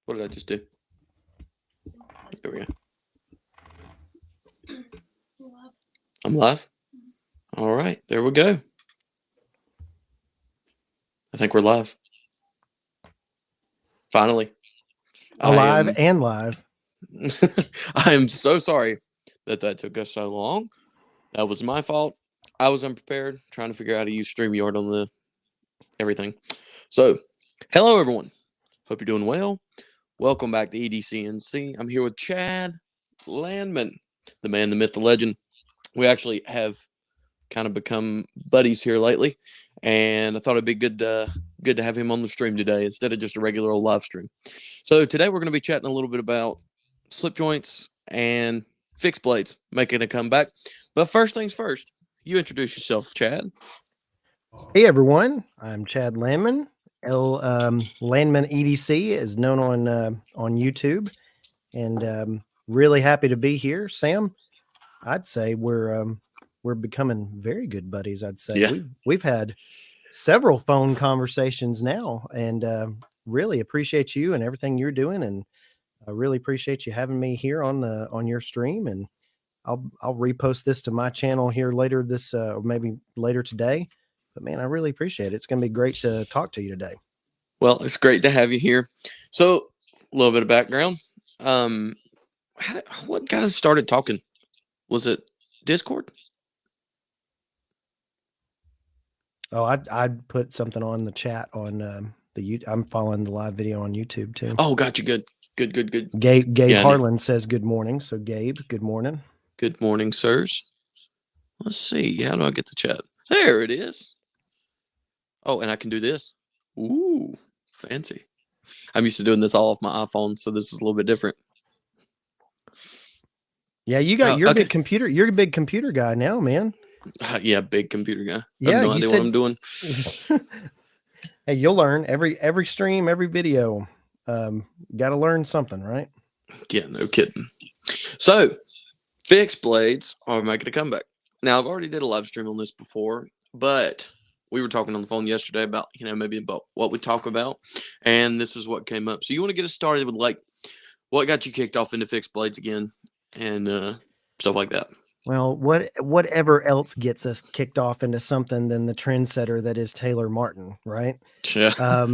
What did I just do? There we go. I'm live. All right, there we go. I think we're live. Finally. Alive and live. I am so sorry that took us so long. That was my fault. I was unprepared, trying to figure out how to use StreamYard on the everything. So, hello everyone. Hope you're doing well. Welcome back to EDCNC. I'm here with Chad Landman, the man, the myth, the legend. We actually have kind of become buddies here lately, and I thought it'd be good to have him on the stream today instead of just a regular old live stream. So today we're going to be chatting a little bit about slip joints and fixed blades making a comeback. But first things first, you introduce yourself, Chad. Hey everyone, I'm Chad Landman. Landman EDC is known on YouTube, and really happy to be here. Sam, I'd say we're becoming very good buddies. I'd say Yeah. we've had several phone conversations now, and really appreciate you and everything you're doing, and I really appreciate you having me here on your stream. And I'll repost this to my channel here later or maybe later today. But man, I really appreciate it. It's going to be great to talk to you today. Well, it's great to have you here. So, a little bit of background. What got us started talking? Was it Discord? Oh, I'd put something on the chat on the YouTube. I'm following the live video on YouTube too. Oh, got you. Good. Gabe Harlan says good morning. So Gabe, good morning. Good morning, sirs. Let's see. How do I get the chat? There it is. Oh, and I can do this. Ooh, fancy. I'm used to doing this all off my iPhone, so this is a little bit different. Yeah, you're a big computer. You're a big computer guy now, man. Yeah, big computer guy. Yeah, I have no idea what I'm doing. Hey, you'll learn every stream, every video. Got to learn something, right? Yeah, no kidding. So, fixed blades are making a comeback. Now, I've already did a live stream on this before, but we were talking on the phone yesterday about, maybe about what we talk about, and this is what came up. So, you want to get us started with, what got you kicked off into fixed blades again, and stuff like that. Well, whatever else gets us kicked off into something than the trendsetter that is Taylor Martin, right? Yeah.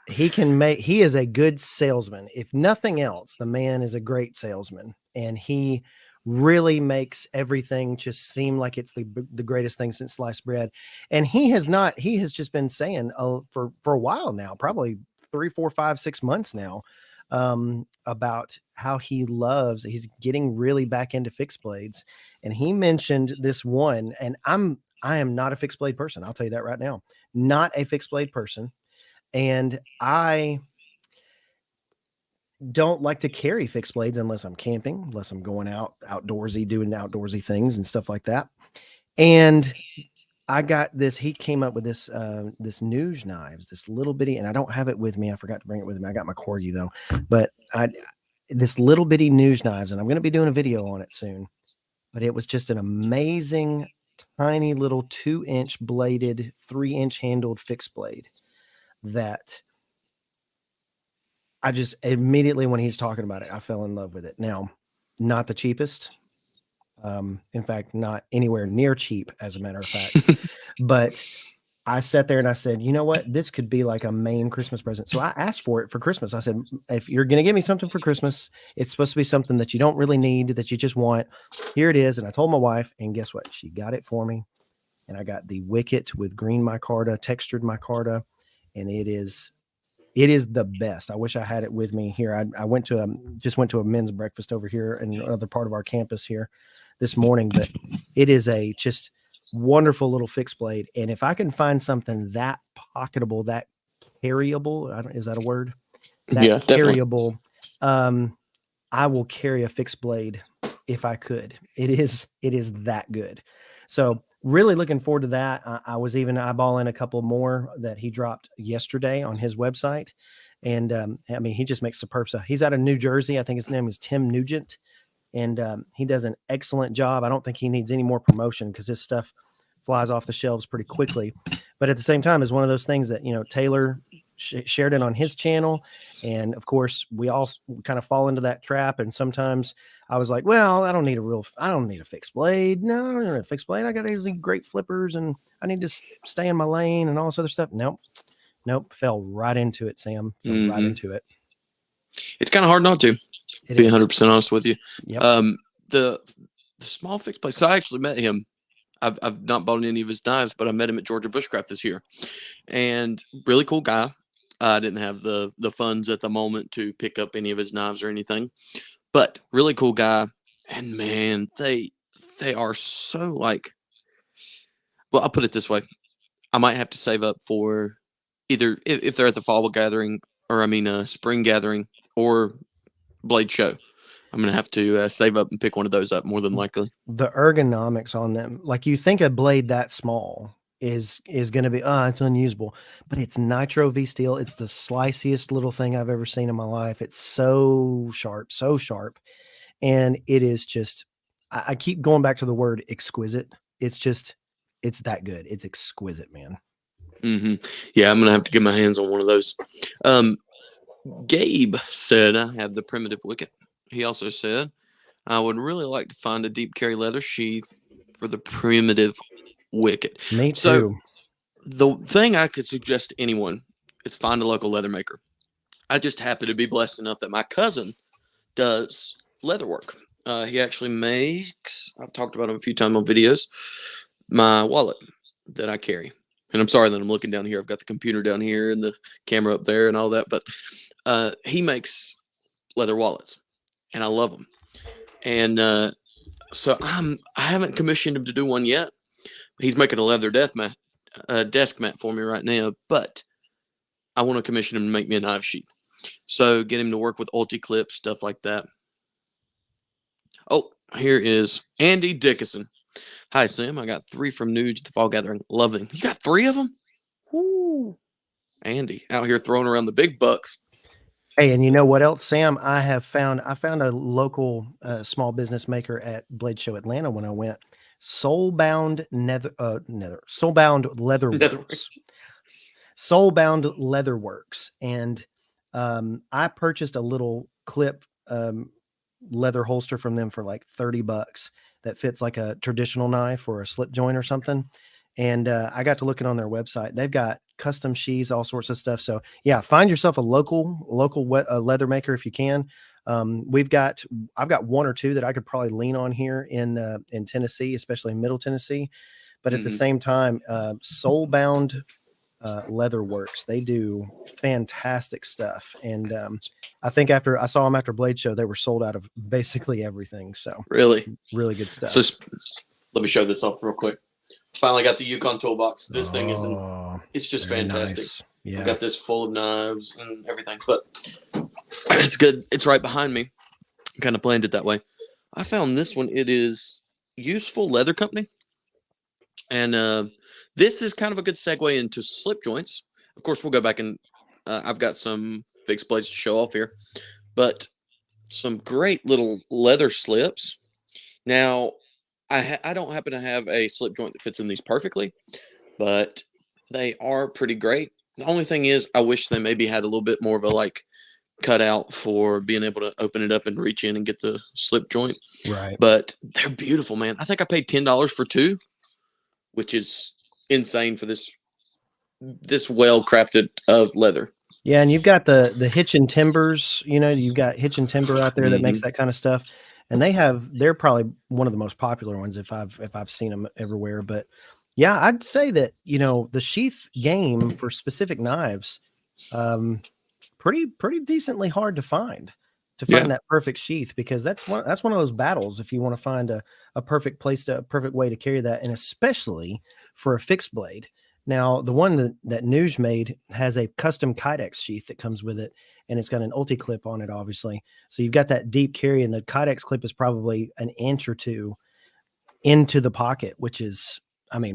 He is a good salesman. If nothing else, the man is a great salesman, and he really makes everything just seem like it's the greatest thing since sliced bread. And he has just been saying for a while now, probably 3, 4, 5, 6 months now, about how he's getting really back into fixed blades. And he mentioned this one, and I am not a fixed blade person. I'll tell you that right now, not a fixed blade person. And I don't like to carry fixed blades unless I'm camping, unless I'm going out doing outdoorsy things and stuff like that. And I got this, he came up with this News knives, this little bitty, and I don't have it with me. I forgot to bring it with me. I got my corgi though, but this little bitty News knives, and I'm going to be doing a video on it soon, but it was just an amazing, tiny little 2-inch bladed, 3-inch handled fixed blade that I just immediately, when he's talking about it, I fell in love with it. Now, not the cheapest. In fact, not anywhere near cheap, as a matter of fact. But I sat there and I said, you know what? This could be like a main Christmas present. So I asked for it for Christmas. I said, if you're going to give me something for Christmas, it's supposed to be something that you don't really need, that you just want. Here it is. And I told my wife, and guess what? She got it for me. And I got the Wicket with green micarta, textured micarta, and it is the best. I wish I had it with me here. I just went to a men's breakfast over here in another part of our campus here this morning, but it is a just wonderful little fixed blade. And if I can find something that pocketable, that carryable, is that a word? Yeah, carryable. I will carry a fixed blade if I could. It is that good. So really looking forward to that. I was even eyeballing a couple more that he dropped yesterday on his website. And I mean, he just makes superb stuff. He's out of New Jersey. I think his name is Tim Nugent. And he does an excellent job. I don't think he needs any more promotion because his stuff flies off the shelves pretty quickly. But at the same time, it's one of those things that, Taylor shared it on his channel. And of course, we all kind of fall into that trap. And sometimes I was like, well, I don't need a fixed blade. No, I don't need a fixed blade. I got these great flippers and I need to stay in my lane and all this other stuff. Nope. Fell right into it, Sam. Fell right into it. It's kind of hard not to, being 100% honest with you. Yep. The small fixed blade. So I actually met him. I've not bought any of his knives, but I met him at Georgia Bushcraft this year, and really cool guy. I didn't have the funds at the moment to pick up any of his knives or anything, but really cool guy. And man, they are so like. Well, I'll put it this way: I might have to save up for either if they're at the fall gathering, or spring gathering, or Blade Show. I'm gonna have to save up and pick one of those up more than likely. The ergonomics on them, like you think a blade that small is going to be, it's unusable, but it's nitro V steel. It's the sliciest little thing I've ever seen in my life. It's so sharp, and it is just. I keep going back to the word exquisite. It's that good. It's exquisite, man. Yeah, I'm gonna have to get my hands on one of those. Gabe said I have the primitive wicket. He also said, I would really like to find a deep carry leather sheath for the primitive wicket. Me too. So the thing I could suggest to anyone is find a local leather maker. I just happen to be blessed enough that my cousin does leather work. He actually makes, I've talked about him a few times on videos, my wallet that I carry. And I'm sorry that I'm looking down here. I've got the computer down here and the camera up there and all that. But he makes leather wallets, and I love them. And so I haven't commissioned him to do one yet. He's making a leather desk mat for me right now, but I want to commission him to make me a knife sheath. So get him to work with ulti-clip, stuff like that. Oh, here is Andy Dickinson. Hi, Sam. I got 3 from Nuge at the fall gathering. Love them. You got 3 of them? Woo. Andy out here throwing around the big bucks. Hey, and you know what else, Sam? I found a local small business maker at Blade Show Atlanta when I went. Soulbound Leatherworks. Soulbound Leatherworks, and I purchased a little clip leather holster from them for like $30 that fits like a traditional knife or a slip joint or something. And I got to looking on their website. They've got custom sheaths, all sorts of stuff. So yeah, find yourself a local leather maker if you can. I've got 1 or 2 that I could probably lean on here in Tennessee, especially in Middle Tennessee. But at the same time, Soulbound Leatherworks, they do fantastic stuff. And I think after I saw them after Blade Show, they were sold out of basically everything. So really good stuff. So let me show this off real quick. Finally got the Yukon toolbox. This thing it's just fantastic. Nice. Yeah. I've got this full of knives and everything, but it's good. It's right behind me. Kind of planned it that way. I found this one. It is Useful Leather Company. And this is kind of a good segue into slip joints. Of course, we'll go back and I've got some fixed blades to show off here, but some great little leather slips. Now, I don't happen to have a slip joint that fits in these perfectly, but they are pretty great. The only thing is, I wish they maybe had a little bit more of a like cutout for being able to open it up and reach in and get the slip joint. Right. But they're beautiful, man. I think I paid $10 for 2, which is insane for this well crafted of leather. Yeah, and you've got the Hitchin Timbers. You know, you've got Hitchin Timber out there that makes that kind of stuff, and they're probably one of the most popular ones if I've seen them everywhere. But yeah, I'd say that the sheath game for specific knives, pretty decently hard to find that perfect sheath, because that's one of those battles if you want to find a perfect way to carry that, and especially for a fixed blade. Now, the one that Nuge made has a custom Kydex sheath that comes with it, and it's got an ulti clip on it, obviously. So you've got that deep carry, and the Kydex clip is probably an inch or 2 into the pocket, which is,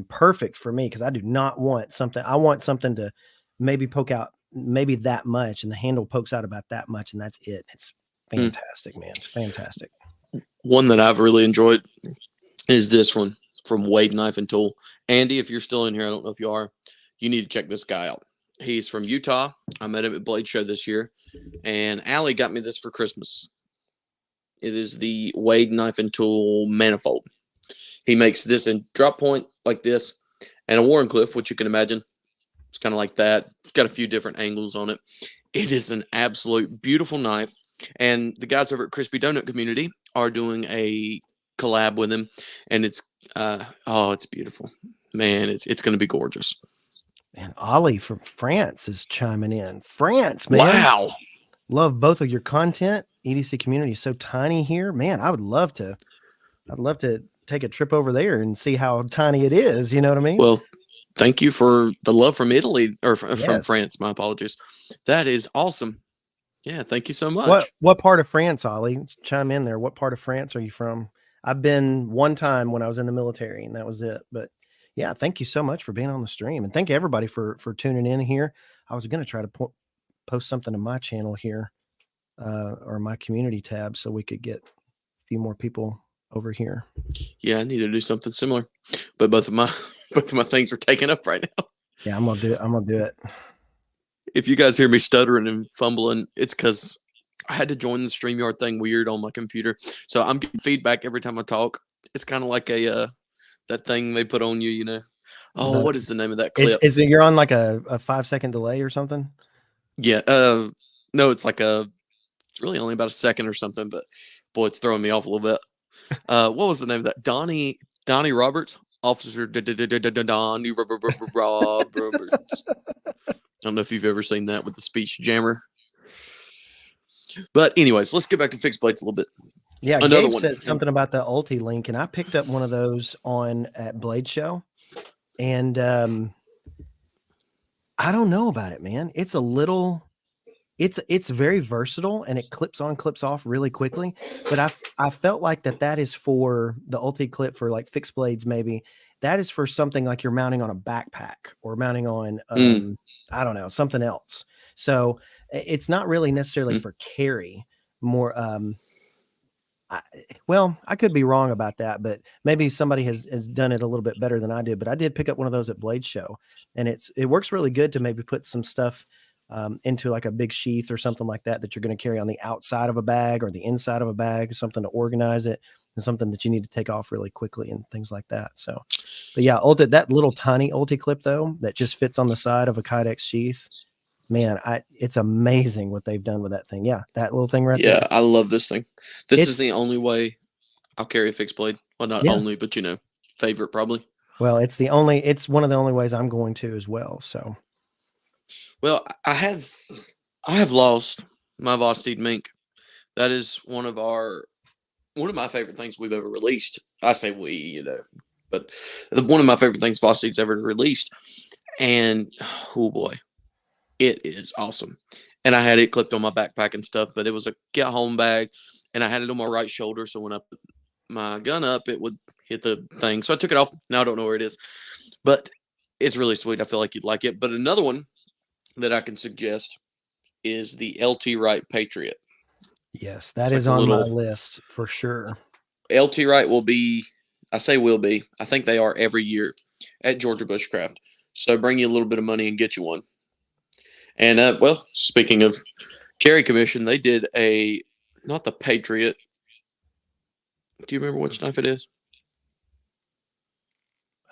perfect for me, because I do not want something. I want something to maybe poke out maybe that much, and the handle pokes out about that much, and that's it. It's fantastic, man. It's fantastic. One that I've really enjoyed is this one from Wade Knife and Tool. Andy, if you're still in here, I don't know if you are, you need to check this guy out. He's from Utah. I met him at Blade Show this year, and Allie got me this for Christmas. It is the Wade Knife and Tool Manifold. He makes this in drop point like this, and a Warrenclyffe, which you can imagine. It's kind of like that. It's got a few different angles on it. It is an absolute beautiful knife, and the guys over at Crispy Donut Community are doing a collab with him, and it's it's beautiful, man. It's going to be gorgeous. And Ollie from France is chiming in. France, man. Wow. Love both of your content. EDC community is so tiny here. Man, I'd love to take a trip over there and see how tiny it is. You know what I mean? Well, thank you for the love from Italy or from Yes. France. My apologies. That is awesome. Yeah, thank you so much. What part of France, Ollie? Chime in there. What part of France are you from? I've been one time when I was in the military, and that was it. But yeah, thank you so much for being on the stream, and thank you everybody for tuning in here. I was going to try to post something to my channel here, or my community tab, so we could get a few more people over here. Yeah, I need to do something similar, but both of my things are taken up right now. Yeah, I'm gonna do it. If you guys hear me stuttering and fumbling, it's because I had to join the StreamYard thing weird on my computer, so I'm getting feedback every time I talk. It's kind of like that thing they put on you, you know. Oh, what is the name of that clip? Is it you're on like a 5-second delay or something? Yeah. No, it's it's really only about a second or something, but boy, it's throwing me off a little bit. What was the name of that? Donnie Roberts, Officer Donnie Roberts. I don't know if you've ever seen that with the speech jammer. But anyways, let's get back to fixed blades a little bit. Yeah, Gabe said something about the Ulti link, and I picked up one of those at Blade Show, and I don't know about it, man. It's a little, it's very versatile, and it clips on, clips off really quickly. But I felt like that is for the Ulti clip for like fixed blades, maybe. That is for something like you're mounting on a backpack or mounting on, I don't know, something else. So it's not really necessarily for carry. More, I could be wrong about that, but maybe somebody has done it a little bit better than I did. But I did pick up one of those at Blade Show, and it works really good to maybe put some stuff into like a big sheath or something like that you're going to carry on the outside of a bag or the inside of a bag, something to organize it, and something that you need to take off really quickly and things like that. So, but yeah, that little tiny Ulti clip though, that just fits on the side of a Kydex sheath, man, it's amazing what they've done with that thing. Yeah, that little thing right there. Yeah, I love this thing. This is the only way I'll carry a fixed blade. Well, not only, but favorite probably. Well, it's one of the only ways I'm going to as well. So, well, I have lost my Vosteed mink. That is one of my favorite things we've ever released. I say we, but one of my favorite things Vosteed's ever released. And oh boy, it is awesome. And I had it clipped on my backpack and stuff, but it was a get home bag, and I had it on my right shoulder. So when I put my gun up, it would hit the thing. So I took it off. Now I don't know where it is, but it's really sweet. I feel like you'd like it. But another one that I can suggest is the LT Wright Patriot. Yes, that is on my list for sure. LT Wright will be, I think they are every year at Georgia Bushcraft. So bring you a little bit of money and get you one. And, well, speaking of carry commission, they did not the Patriot. Do you remember which knife it is?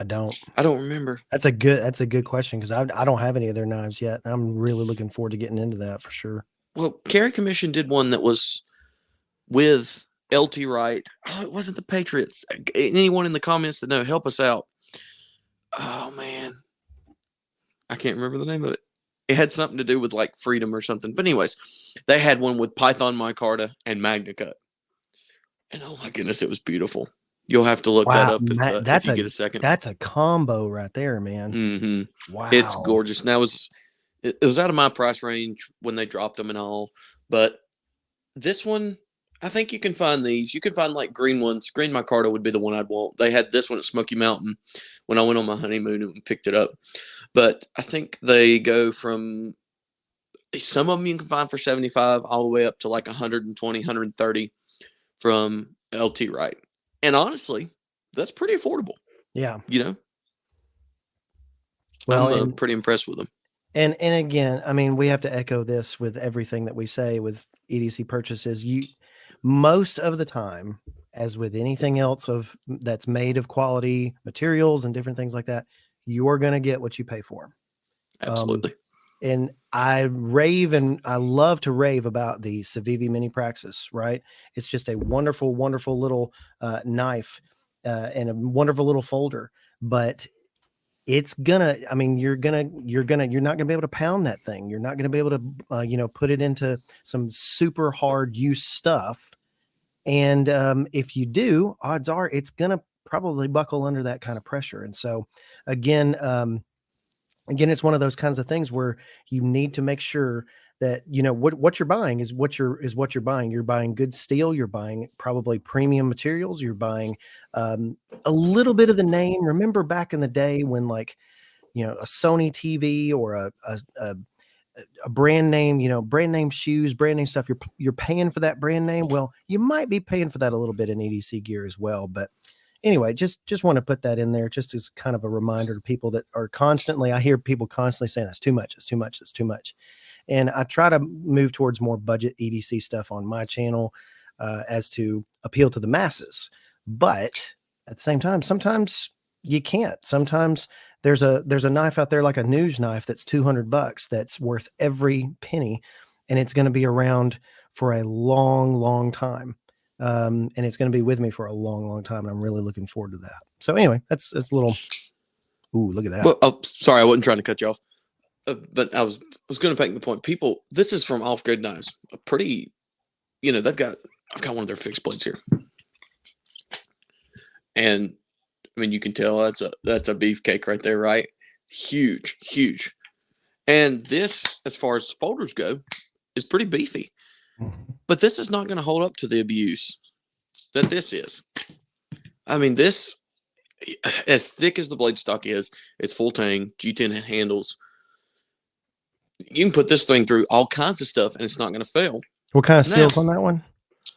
I don't remember. That's a good question, because I don't have any of their knives yet. I'm really looking forward to getting into that for sure. Well, Carry Commission did one that was with LT Wright. Oh, it wasn't the Patriots. Anyone in the comments that know, help us out. Oh, man. I can't remember the name of it. It had something to do with like freedom or something. But anyways, they had one with Python micarta and Magna Cut. And oh my goodness, it was beautiful. You'll have to look that up if you get a second. That's a combo right there, man. Mm-hmm. Wow. It's gorgeous. Now it was out of my price range when they dropped them and all. But this one, I think you can find these. You can find like green ones. Green micarta would be the one I'd want. They had this one at Smoky Mountain when I went on my honeymoon and picked it up. But I think they go from, some of them you can find for 75 all the way up to like 120, 130 from LT Wright. And honestly, that's pretty affordable. Yeah. Well, I'm pretty impressed with them. And again, I mean, we have to echo this with everything that we say with EDC purchases. Most of the time, as with anything else that's made of quality materials and different things like that, you are going to get what you pay for. Absolutely. And I rave and I love to rave about the Civivi Mini Praxis, right? It's just a wonderful, wonderful little knife and a wonderful little folder. But it's gonna, I mean, you're not gonna be able to pound that thing. You're not gonna be able to, put it into some super hard use stuff. And if you do, odds are it's gonna probably buckle under that kind of pressure. And so, again, it's one of those kinds of things where you need to make sure that what you're buying is what you're buying. You're buying good steel. You're buying probably premium materials. You're buying a little bit of the name. Remember back in the day when like a Sony TV or a brand name, brand name shoes, brand name stuff. You're paying for that brand name. Well, you might be paying for that a little bit in EDC gear as well, but anyway, just want to put that in there just as kind of a reminder to people that are I hear people constantly saying that's too much, it's too much, it's too much. And I try to move towards more budget EDC stuff on my channel as to appeal to the masses. But at the same time, sometimes you can't. Sometimes there's a knife out there like a news knife that's $200 that's worth every penny, and it's going to be around for a long, long time. And it's going to be with me for a long, long time. And I'm really looking forward to that. So anyway, that's a little, ooh, look at that. Well, oh, sorry, I wasn't trying to cut you off, but I was going to make the point. People, this is from Off Grid Knives. A pretty, I've got one of their fixed blades here, and I mean you can tell that's a beefcake right there, right? Huge, huge. And this, as far as folders go, is pretty beefy. But this is not going to hold up to the abuse that this is. I mean, this, as thick as the blade stock is, it's full tang, G10 handles. You can put this thing through all kinds of stuff, and it's not going to fail. What kind of steel's on that one?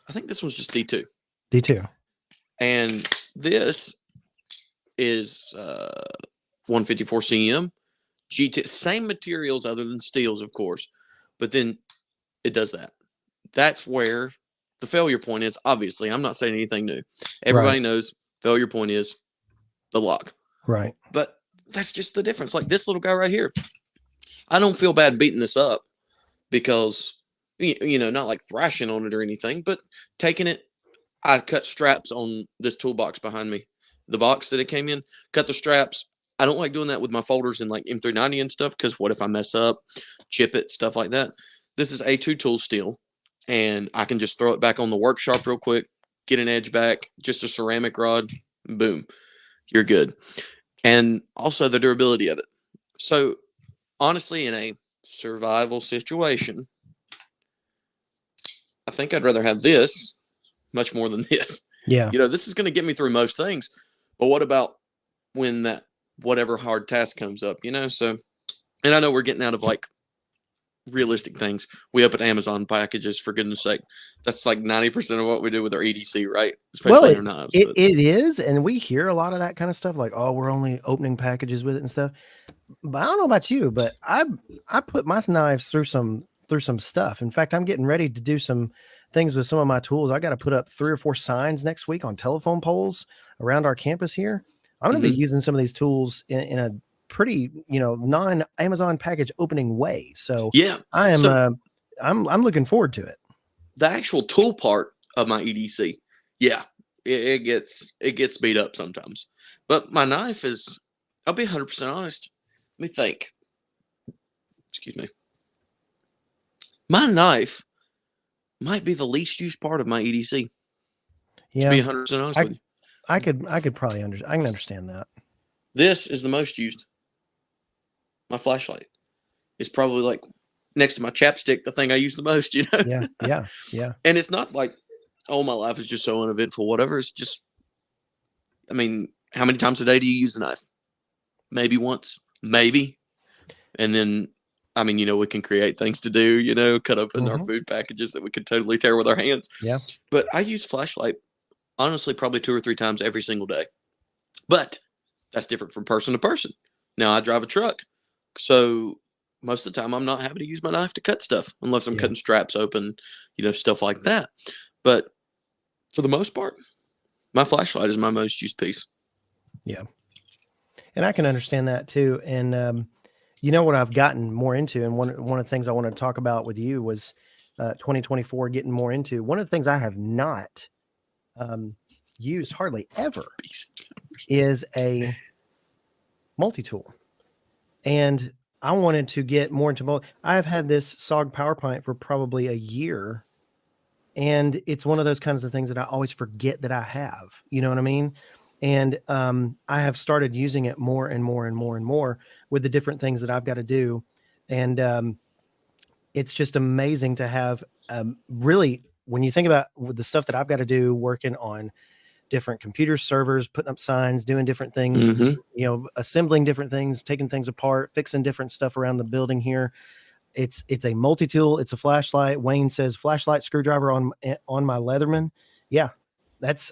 I think this one's just D2. D2. And this is 154 cm, G10, same materials other than steels, of course, but then it does that. That's where the failure point is. Obviously, I'm not saying anything new. Everybody knows failure point is the lock. Right. But that's just the difference. Like this little guy right here. I don't feel bad beating this up because, not like thrashing on it or anything, but taking it, I cut straps on this toolbox behind me. The box that it came in, cut the straps. I don't like doing that with my folders and like M390 and stuff because what if I mess up, chip it, stuff like that. This is A2 tool steel. And I can just throw it back on the work sharp real quick, get an edge back, just a ceramic rod, boom, you're good. And also the durability of it. So honestly, in a survival situation, I think I'd rather have this much more than this. Yeah. This is going to get me through most things. But what about when that whatever hard task comes up, So, and I know we're getting out of like realistic things. We open Amazon packages, for goodness sake. That's like 90% of what we do with our EDC, right? Especially our knives. It is, and we hear a lot of that kind of stuff, like, oh, we're only opening packages with it and stuff. But I don't know about you, but I put my knives through some stuff. In fact, I'm getting ready to do some things with some of my tools. I got to put up 3 or 4 signs next week on telephone poles around our campus here. I'm going to be using some of these tools in a pretty, non-Amazon package opening way. So yeah, I'm looking forward to it. The actual tool part of my EDC, yeah, it gets beat up sometimes. But my knife is, I'll be 100% honest. Let me think. Excuse me. My knife might be the least used part of my EDC. Yeah. To be 100% honest with you. I could probably I can understand that. This is the most used. My flashlight is probably like next to my chapstick, the thing I use the most, Yeah. And it's not like, oh, my life is just so uneventful, whatever. It's just, I mean, how many times a day do you use a knife? Maybe once, maybe. And then, I mean, we can create things to do, cut open our food packages that we could totally tear with our hands. Yeah. But I use flashlight, honestly, probably 2 or 3 times every single day. But that's different from person to person. Now, I drive a truck. So most of the time I'm not having to use my knife to cut stuff unless I'm Yeah. cutting straps open, stuff like that. But for the most part, my flashlight is my most used piece. Yeah. And I can understand that too. And you know what I've gotten more into, and one of the things I wanted to talk about with you was 2024 getting more into. One of the things I have not used hardly ever is a multi-tool. And I wanted to get more into I've had this SOG power pint for probably a year. And it's one of those kinds of things that I always forget that I have. You know what I mean? And I have started using it more and more and more and more with the different things that I've got to do. And it's just amazing to have really, when you think about with the stuff that I've got to do working on different computer servers, putting up signs, doing different things, assembling different things, taking things apart, fixing different stuff around the building here. It's a multi-tool. It's a flashlight. Wayne says flashlight, screwdriver on my Leatherman. Yeah, that's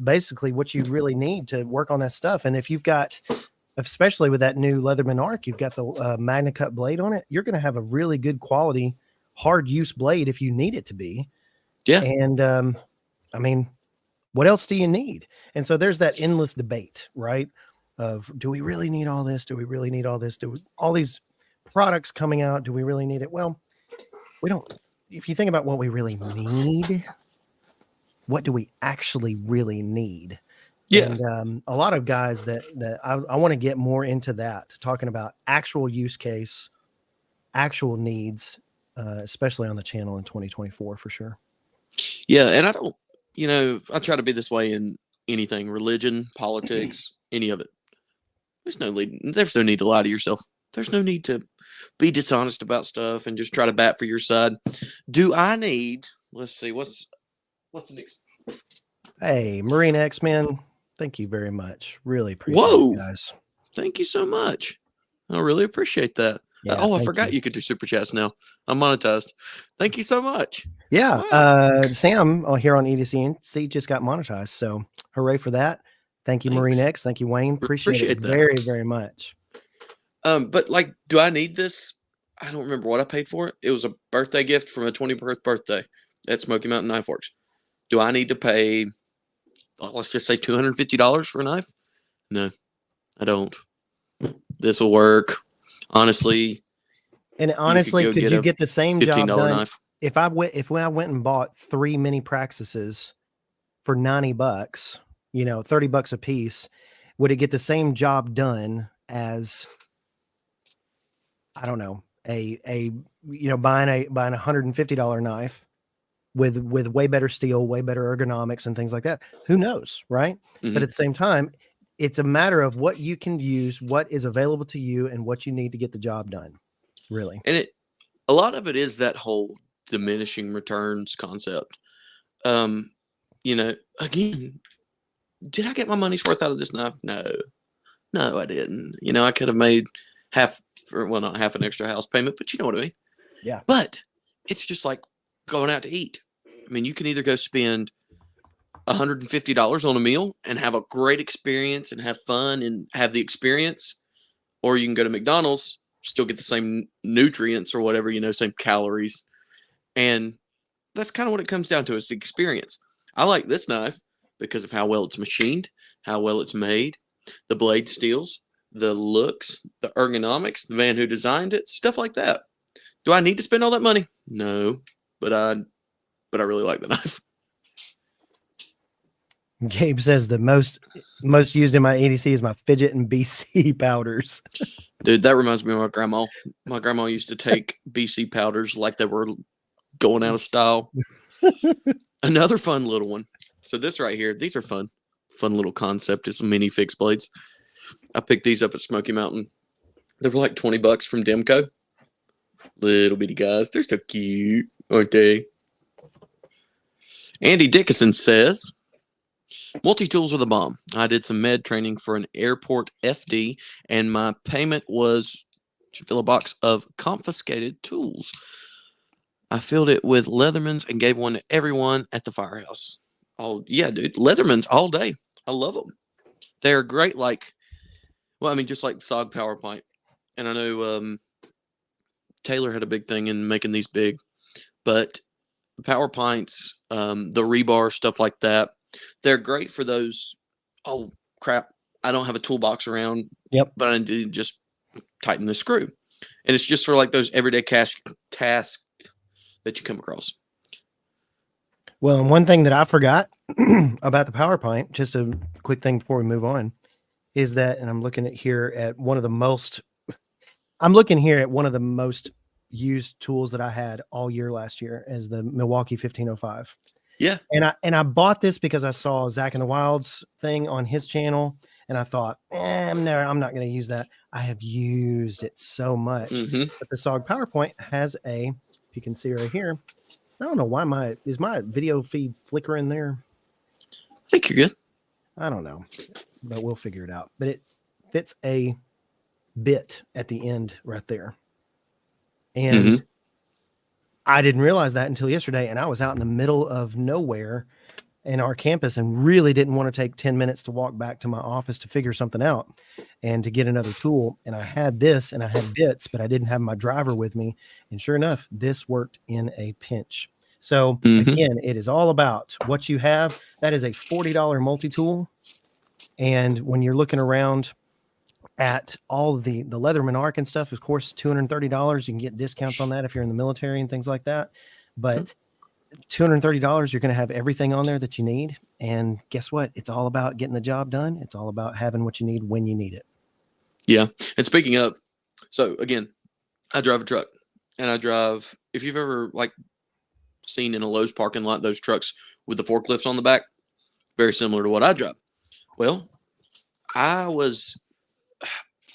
basically what you really need to work on that stuff. And if you've got, especially with that new Leatherman arc, you've got the Magna Cut blade on it, you're going to have a really good quality hard use blade if you need it to be. Yeah. And what else do you need? And so there's that endless debate, right? Of, do we really need all this? Do we really need all this? All these products coming out, do we really need it? Well, we don't. If you think about what we really need, what do we actually really need? Yeah. And a lot of guys that I want to get more into that, talking about actual use case, actual needs, especially on the channel in 2024 for sure. Yeah. And I don't, I try to be this way in anything, religion, politics, any of it. There's no need to lie to yourself. There's no need to be dishonest about stuff and just try to bat for your side. Do I need, let's see, what's next? Hey, Marine X-Men, thank you very much. Really appreciate it, guys. Thank you so much. I really appreciate that. Yeah, I forgot you could do super chats now. I'm monetized. Thank you so much. Yeah. Wow. Sam here on EDC just got monetized. So hooray for that. Thank you, Marine X. Thank you, Wayne. Appreciate it that very, very much. But do I need this? I don't remember what I paid for it. It was a birthday gift from a 21st birthday at Smoky Mountain Knife Works. Do I need to pay, let's just say $250 for a knife? No, I don't. This will work. Honestly. And honestly, could you get the same job done? Knife. If I went and bought 3 mini Praxises for $90, $30 a piece, would it get the same job done as, I don't know, buying a $150 knife with way better steel, way better ergonomics and things like that? Who knows, right? Mm-hmm. But at the same time, it's a matter of what you can use, what is available to you, and what you need to get the job done, really. And a lot of it is that whole diminishing returns concept. Again, did I get my money's worth out of this knife? No, I didn't. I could have made not half an extra house payment, but you know what I mean? Yeah. But it's just like going out to eat. I mean, you can either go spend $150 on a meal and have a great experience and have fun and have the experience, or you can go to McDonald's, still get the same nutrients or whatever, same calories. And that's kind of what it comes down to, is the experience. I like this knife because of how well it's machined, how well it's made, the blade steels, the looks, the ergonomics, the man who designed it, stuff like that. Do I need to spend all that money? No, but I really like the knife. Gabe says the most used in my EDC is my fidget and BC powders. Dude, that reminds me of my grandma. My grandma used to take BC powders like they were going out of style. Another fun little one. So this right here, these are fun little concept. It's mini fixed blades. I picked these up at Smoky Mountain. They were like $20 from Demco. Little bitty guys. They're so cute, aren't they? Andy Dickinson says, multi-tools with a bomb. I did some med training for an airport FD, and my payment was to fill a box of confiscated tools. I filled it with Leathermans and gave one to everyone at the firehouse. Oh, yeah, dude. Leathermans all day. I love them. They're great, just like the SOG Power Pint. And I know Taylor had a big thing in making these big, but power pints, the rebar, stuff like that, they're great for those. Oh crap! I don't have a toolbox around, Yep. but I need to just tighten the screw, and it's just for like those everyday tasks that you come across. Well, and one thing that I forgot about the power pint, just a quick thing before we move on, is that, and I'm looking at here at one of the most used tools that I had all year last year is the Milwaukee 1505. Yeah. And I bought this because I saw Zach in the Wilds thing on his channel, and I thought, I'm not going to use that. I have used it so much. Mm-hmm. But the SOG PowerPoint has if you can see right here, I don't know why is my video feed flickering there? I think you're good. I don't know, but we'll figure it out. But it fits a bit at the end right there. And I didn't realize that until yesterday. And I was out in the middle of nowhere in our campus and really didn't want to take 10 minutes to walk back to my office to figure something out and to get another tool. And I had this and I had bits, but I didn't have my driver with me. And sure enough, this worked in a pinch. So again, it is all about what you have. That is a $40 multi-tool. And when you're looking around at all the Leatherman Arc and stuff, of course, $230. You can get discounts on that if you're in the military and things like that. But $230, you're going to have everything on there that you need. And guess what? It's all about getting the job done. It's all about having what you need when you need it. Yeah. And speaking of, so again, I drive a truck, and I drive, if you've ever like seen in a Lowe's parking lot, those trucks with the forklifts on the back, very similar to what I drive. Well, I was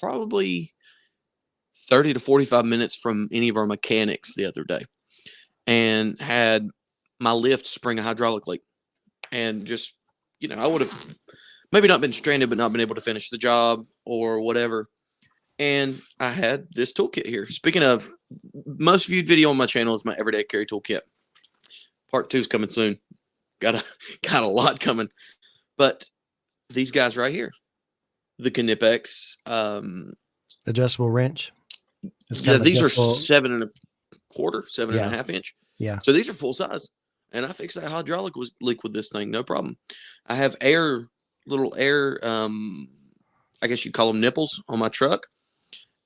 probably 30 to 45 minutes from any of our mechanics the other day and had my lift spring a hydraulic leak. And just, I would have maybe not been stranded, but not been able to finish the job or whatever. And I had this toolkit here. Speaking of, most viewed video on my channel is my everyday carry toolkit. Part 2 is coming soon. Got a lot coming. But these guys right here, the Knipex, adjustable wrench. Yeah, these are 7 1/4, 7.5 inch. Yeah. So these are full size, and I fixed that hydraulic leak with this thing, no problem. I have little air, I guess you'd call them nipples on my truck,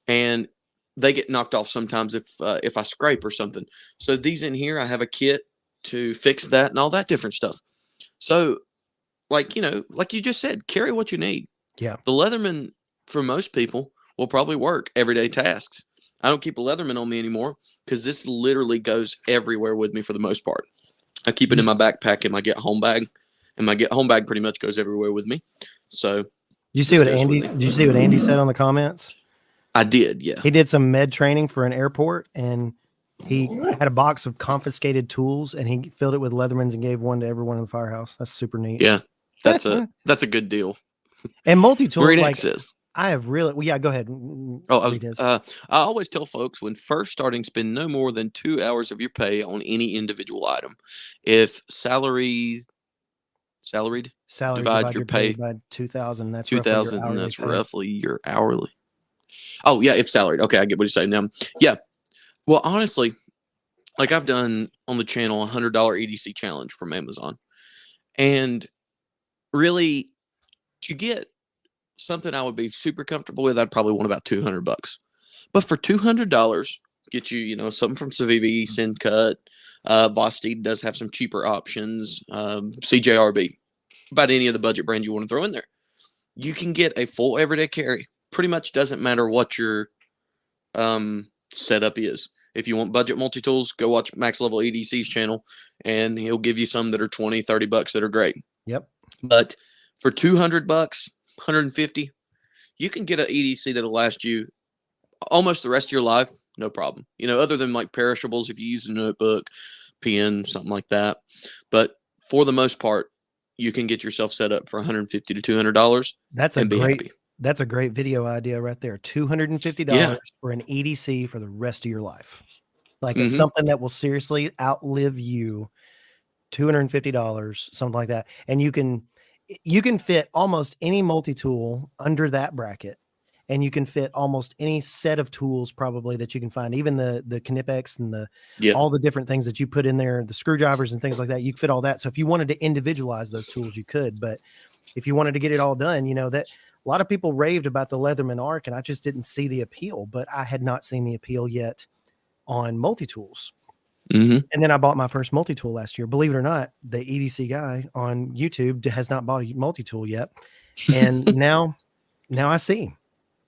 and they get knocked off sometimes if I scrape or something. So these in here, I have a kit to fix that and all that different stuff. So, like you just said, carry what you need. Yeah. The Leatherman, for most people, will probably work everyday tasks. I don't keep a Leatherman on me anymore because this literally goes everywhere with me for the most part. I keep it in my backpack in my get home bag, and my get home bag pretty much goes everywhere with me. So, did you see what Andy said on the comments? I did, yeah. He did some med training for an airport, and he had a box of confiscated tools, and he filled it with Leathermans and gave one to everyone in the firehouse. That's super neat. Yeah, that's a good deal. And multi-tool, Marine X says, I have really, well, yeah, go ahead. I always tell folks when first starting, spend no more than 2 hours of your pay on any individual item. If salaried, divide your pay by 2,000. That's 2,000. That's roughly your hourly. Oh yeah, if salaried. Okay, I get what you're saying now. Yeah. Well, honestly, like I've done on the channel a $100 EDC challenge from Amazon, and really, to get something I would be super comfortable with, I'd probably want about $200. But for $200, get you, something from Civivi, Syncut, Vosteed does have some cheaper options, CJRB, about any of the budget brands you want to throw in there. You can get a full everyday carry. Pretty much doesn't matter what your setup is. If you want budget multi-tools, go watch Max Level EDC's channel, and he'll give you some that are $20, $30 that are great. Yep. But for $200, $150, you can get an EDC that'll last you almost the rest of your life, no problem. Other than like perishables, if you use a notebook, pen, something like that. But for the most part, you can get yourself set up for $150 to $200. That's a great video idea right there. $250 for an EDC for the rest of your life. Like it's something that will seriously outlive you. $250, something like that. And you can fit almost any multi-tool under that bracket. and you can fit almost any set of tools probably that you can find, even the Knipex and Yeah. all the different things that you put in there, the screwdrivers and things like that. You can fit all that. So if you wanted to individualize those tools, you could. But if you wanted to get it all done, that a lot of people raved about the Leatherman Arc, and I just didn't see the appeal. But I had not seen the appeal yet on multi-tools. Mm-hmm. And then I bought my first multi-tool last year. Believe it or not, the EDC guy on YouTube has not bought a multi-tool yet. And now I see.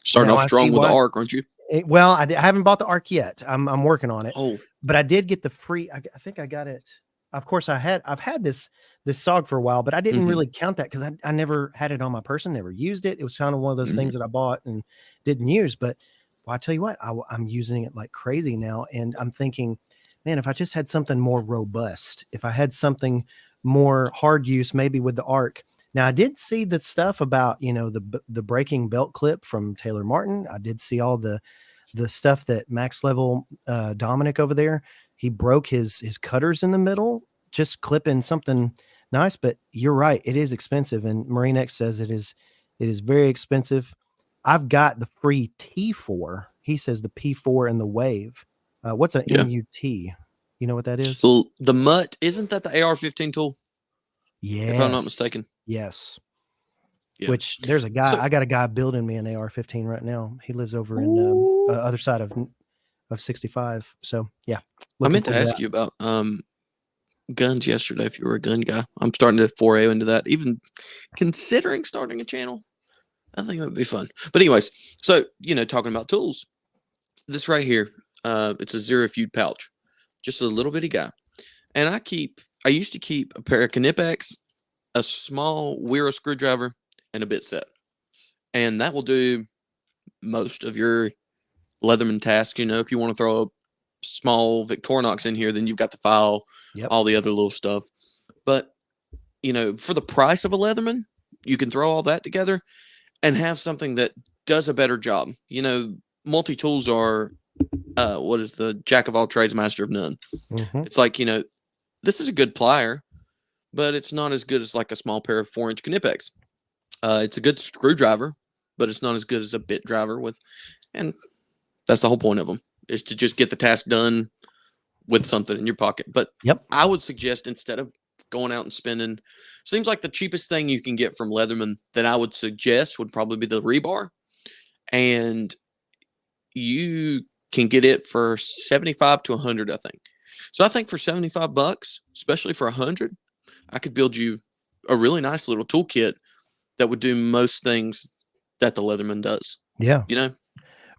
Starting Now off I strong see with the why. arc, aren't you? Well, I haven't bought the Arc yet. I'm working on it. Oh, But I did get the free. I think I got it. Of course, I've had this SOG for a while, but I didn't really count that because I never had it on my person, never used it. It was kind of one of those things that I bought and didn't use. But well, I tell you what, I'm using it like crazy now, and I'm thinking, man, if I just had something more robust, if I had something more hard use, maybe with the Arc. Now, I did see the stuff about the breaking belt clip from Taylor Martin. I did see all the stuff that Max Level Dominic over there, he broke his cutters in the middle, just clipping something nice. But you're right, it is expensive, and MarineX says it is very expensive. I've got the free T4. He says the P4 and the Wave. What's an MUT? You know what that is? Well, the Mutt, isn't that the AR-15 tool? Yes. If I'm not mistaken. Yes. Yeah. Which there's a guy, I got a guy building me an AR-15 right now. He lives over in other side of 65. So yeah. I meant to ask you about guns yesterday if you were a gun guy. I'm starting to foray into that, even considering starting a channel. I think that would be fun. But anyways, so talking about tools, this right here, it's a zero feud pouch, just a little bitty guy, and I used to keep a pair of Knipex, a small Wero screwdriver, and a bit set, and that will do most of your Leatherman tasks. If you want to throw a small Victorinox in here, then you've got the file, all the other little stuff. But for the price of a Leatherman, you can throw all that together and have something that does a better job. Multi-tools are what is the jack of all trades, master of none. It's like, this is a good plier, but it's not as good as like a small pair of 4-inch Knipex. It's a good screwdriver, but it's not as good as a bit driver and that's the whole point of them, is to just get the task done with something in your pocket. But I would suggest, instead of going out and spending, seems like the cheapest thing you can get from Leatherman that I would suggest would probably be the rebar. And you can get it for 75 to 100, I think. So I think for $75, especially for 100, I could build you a really nice little toolkit that would do most things that the Leatherman does. Yeah.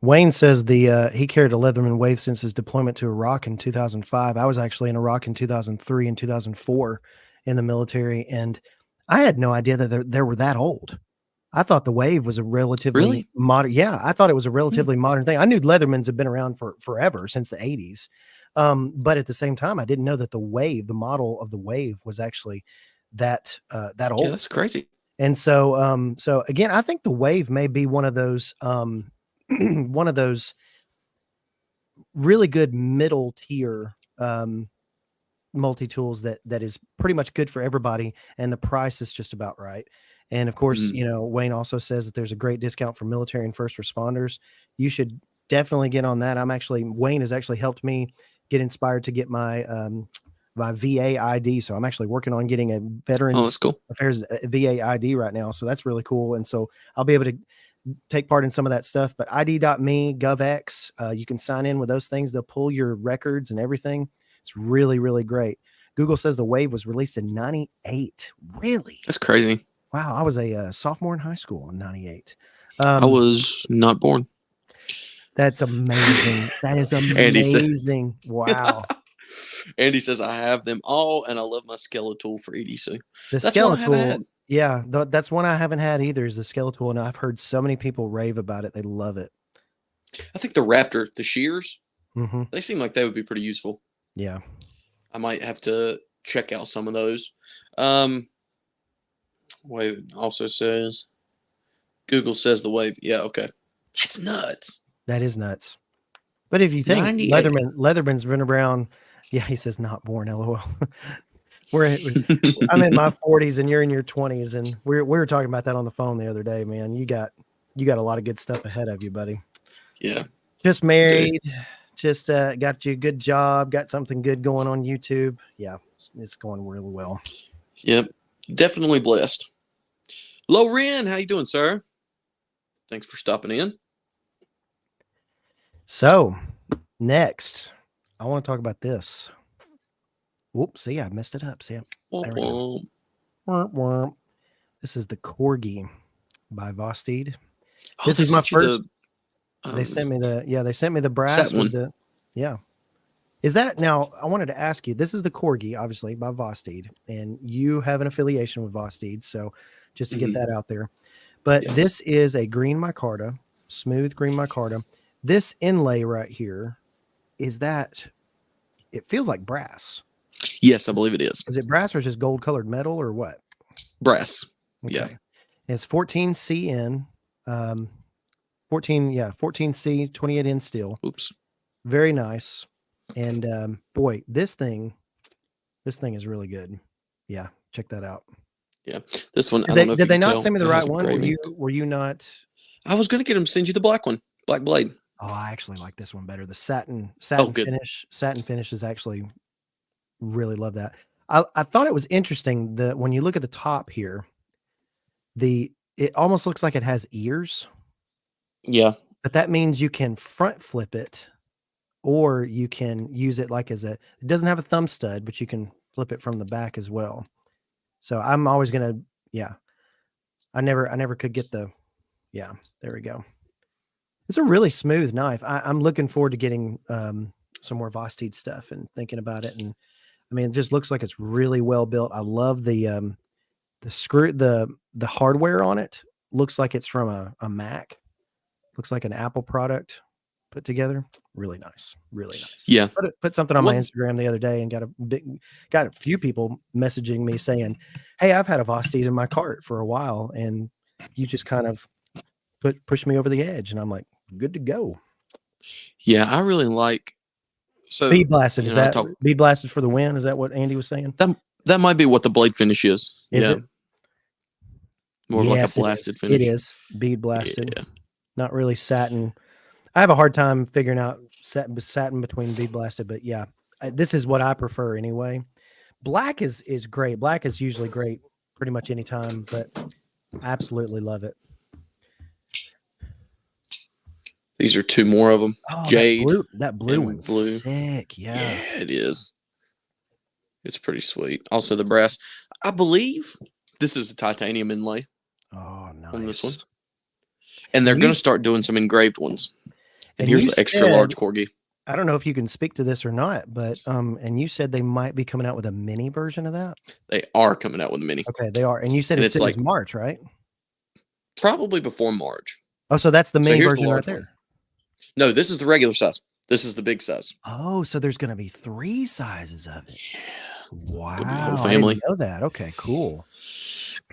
Wayne says he carried a Leatherman Wave since his deployment to Iraq in 2005. I was actually in Iraq in 2003 and 2004 in the military, and I had no idea that they were that old. I thought the Wave was a relatively modern. Yeah, I thought it was a relatively modern thing. I knew Leathermans had been around for forever, since the 80s. But at the same time, I didn't know that the Wave, the model of the Wave, was actually that old. Yeah, that's crazy. And so, so again, I think the Wave may be one of those really good middle tier multi-tools that is pretty much good for everybody, and the price is just about right. And of course, Wayne also says that there's a great discount for military and first responders. You should definitely get on that. Wayne has actually helped me get inspired to get my my VA ID. So I'm actually working on getting a Veterans Affairs VA ID right now. So that's really cool. And so I'll be able to take part in some of that stuff. But ID.me, GovX, you can sign in with those things. They'll pull your records and everything. It's really, really great. Google says the Wave was released in 98. Really? That's crazy. Wow. I was a sophomore in high school in 98. I was not born. That's amazing. That is amazing. Wow. Andy says, I have them all, and I love my Skeletal for EDC. The Skeletal, yeah, that's one I haven't had either, is the Skeletal, and I've heard so many people rave about it. They love it. I think the Raptor, the shears, they seem like they would be pretty useful. Yeah. I might have to check out some of those. Wave also says, Google says the Wave. Yeah, okay. That's nuts. That is nuts. But if you think Leatherman's been around, yeah, he says not born, LOL. I'm in my 40s and you're in your 20s, and we were talking about that on the phone the other day, man. You got You got a lot of good stuff ahead of you, buddy. Yeah. Just Dude. married, just got you a good job, got something good going on YouTube. Yeah, it's going really well. Yep. Definitely blessed. Loren, how you doing, sir? Thanks for stopping in. So, next, I want to talk about this. Whoops, see, I messed it up. See, there we go. This is the Corgi by Vosteed. This is my first. They sent me the brass with the, yeah. Is that now? I wanted to ask you. This is the Corgi, obviously by Vosteed, and you have an affiliation with Vosteed, so just to get that out there. But this is a green micarta, smooth green micarta. This inlay right here, is that? It feels like brass. Yes, I believe it is. Is it brass or just gold colored metal or what? Brass. Okay. Yeah. It's 14C 14C 28 in steel. Oops. Very nice. And boy, this thing is really good. Yeah, check that out. Yeah, this one. Did they not send me the right one? Were you not? I was gonna get them to send you the black one, black blade. Oh, I actually like this one better. The satin finish. Satin finish is actually really love that. I thought it was interesting that when you look at the top here, it almost looks like it has ears. Yeah. But that means you can front flip it, or you can use it like it doesn't have a thumb stud, but you can flip it from the back as well. So I'm always gonna, I never could get there we go. It's a really smooth knife. I'm looking forward to getting some more Vosteed stuff and thinking about it. And I mean, it just looks like it's really well built. I love the screw, the hardware on it looks like it's from a Mac. Looks like an Apple product put together. Really nice. Really nice. Yeah. Put something on my Instagram the other day and got a few people messaging me saying, "Hey, I've had a Vosteed in my cart for a while, and you just kind of pushed me over the edge." And I'm like, good to go. Yeah, I really like. So Bead blasted. Is that bead blasted for the win? Is that what Andy was saying? That might be what the blade finish is. Is it? More like a blasted finish. It is bead blasted. Yeah. Not really satin. I have a hard time figuring out satin between bead blasted, but yeah, this is what I prefer anyway. Black is great. Black is usually great pretty much any time, but I absolutely love it. These are two more of them. Oh, Jade. That blue one's sick. Yeah. Yeah, it is. It's pretty sweet. Also, the brass. I believe this is a titanium inlay. Oh, nice. On this one. And they're going to start doing some engraved ones. And here's the extra large Corgi. I don't know if you can speak to this or not, but and you said they might be coming out with a mini version of that. They are coming out with a mini. Okay, they are. And you said it's like March, right? Probably before March. Oh, so that's the mini version right there. No, this is the regular size. This is the big size. Oh, so there's going to be 3 sizes of it. Yeah. Wow. Whole family. I didn't know that. Okay, cool.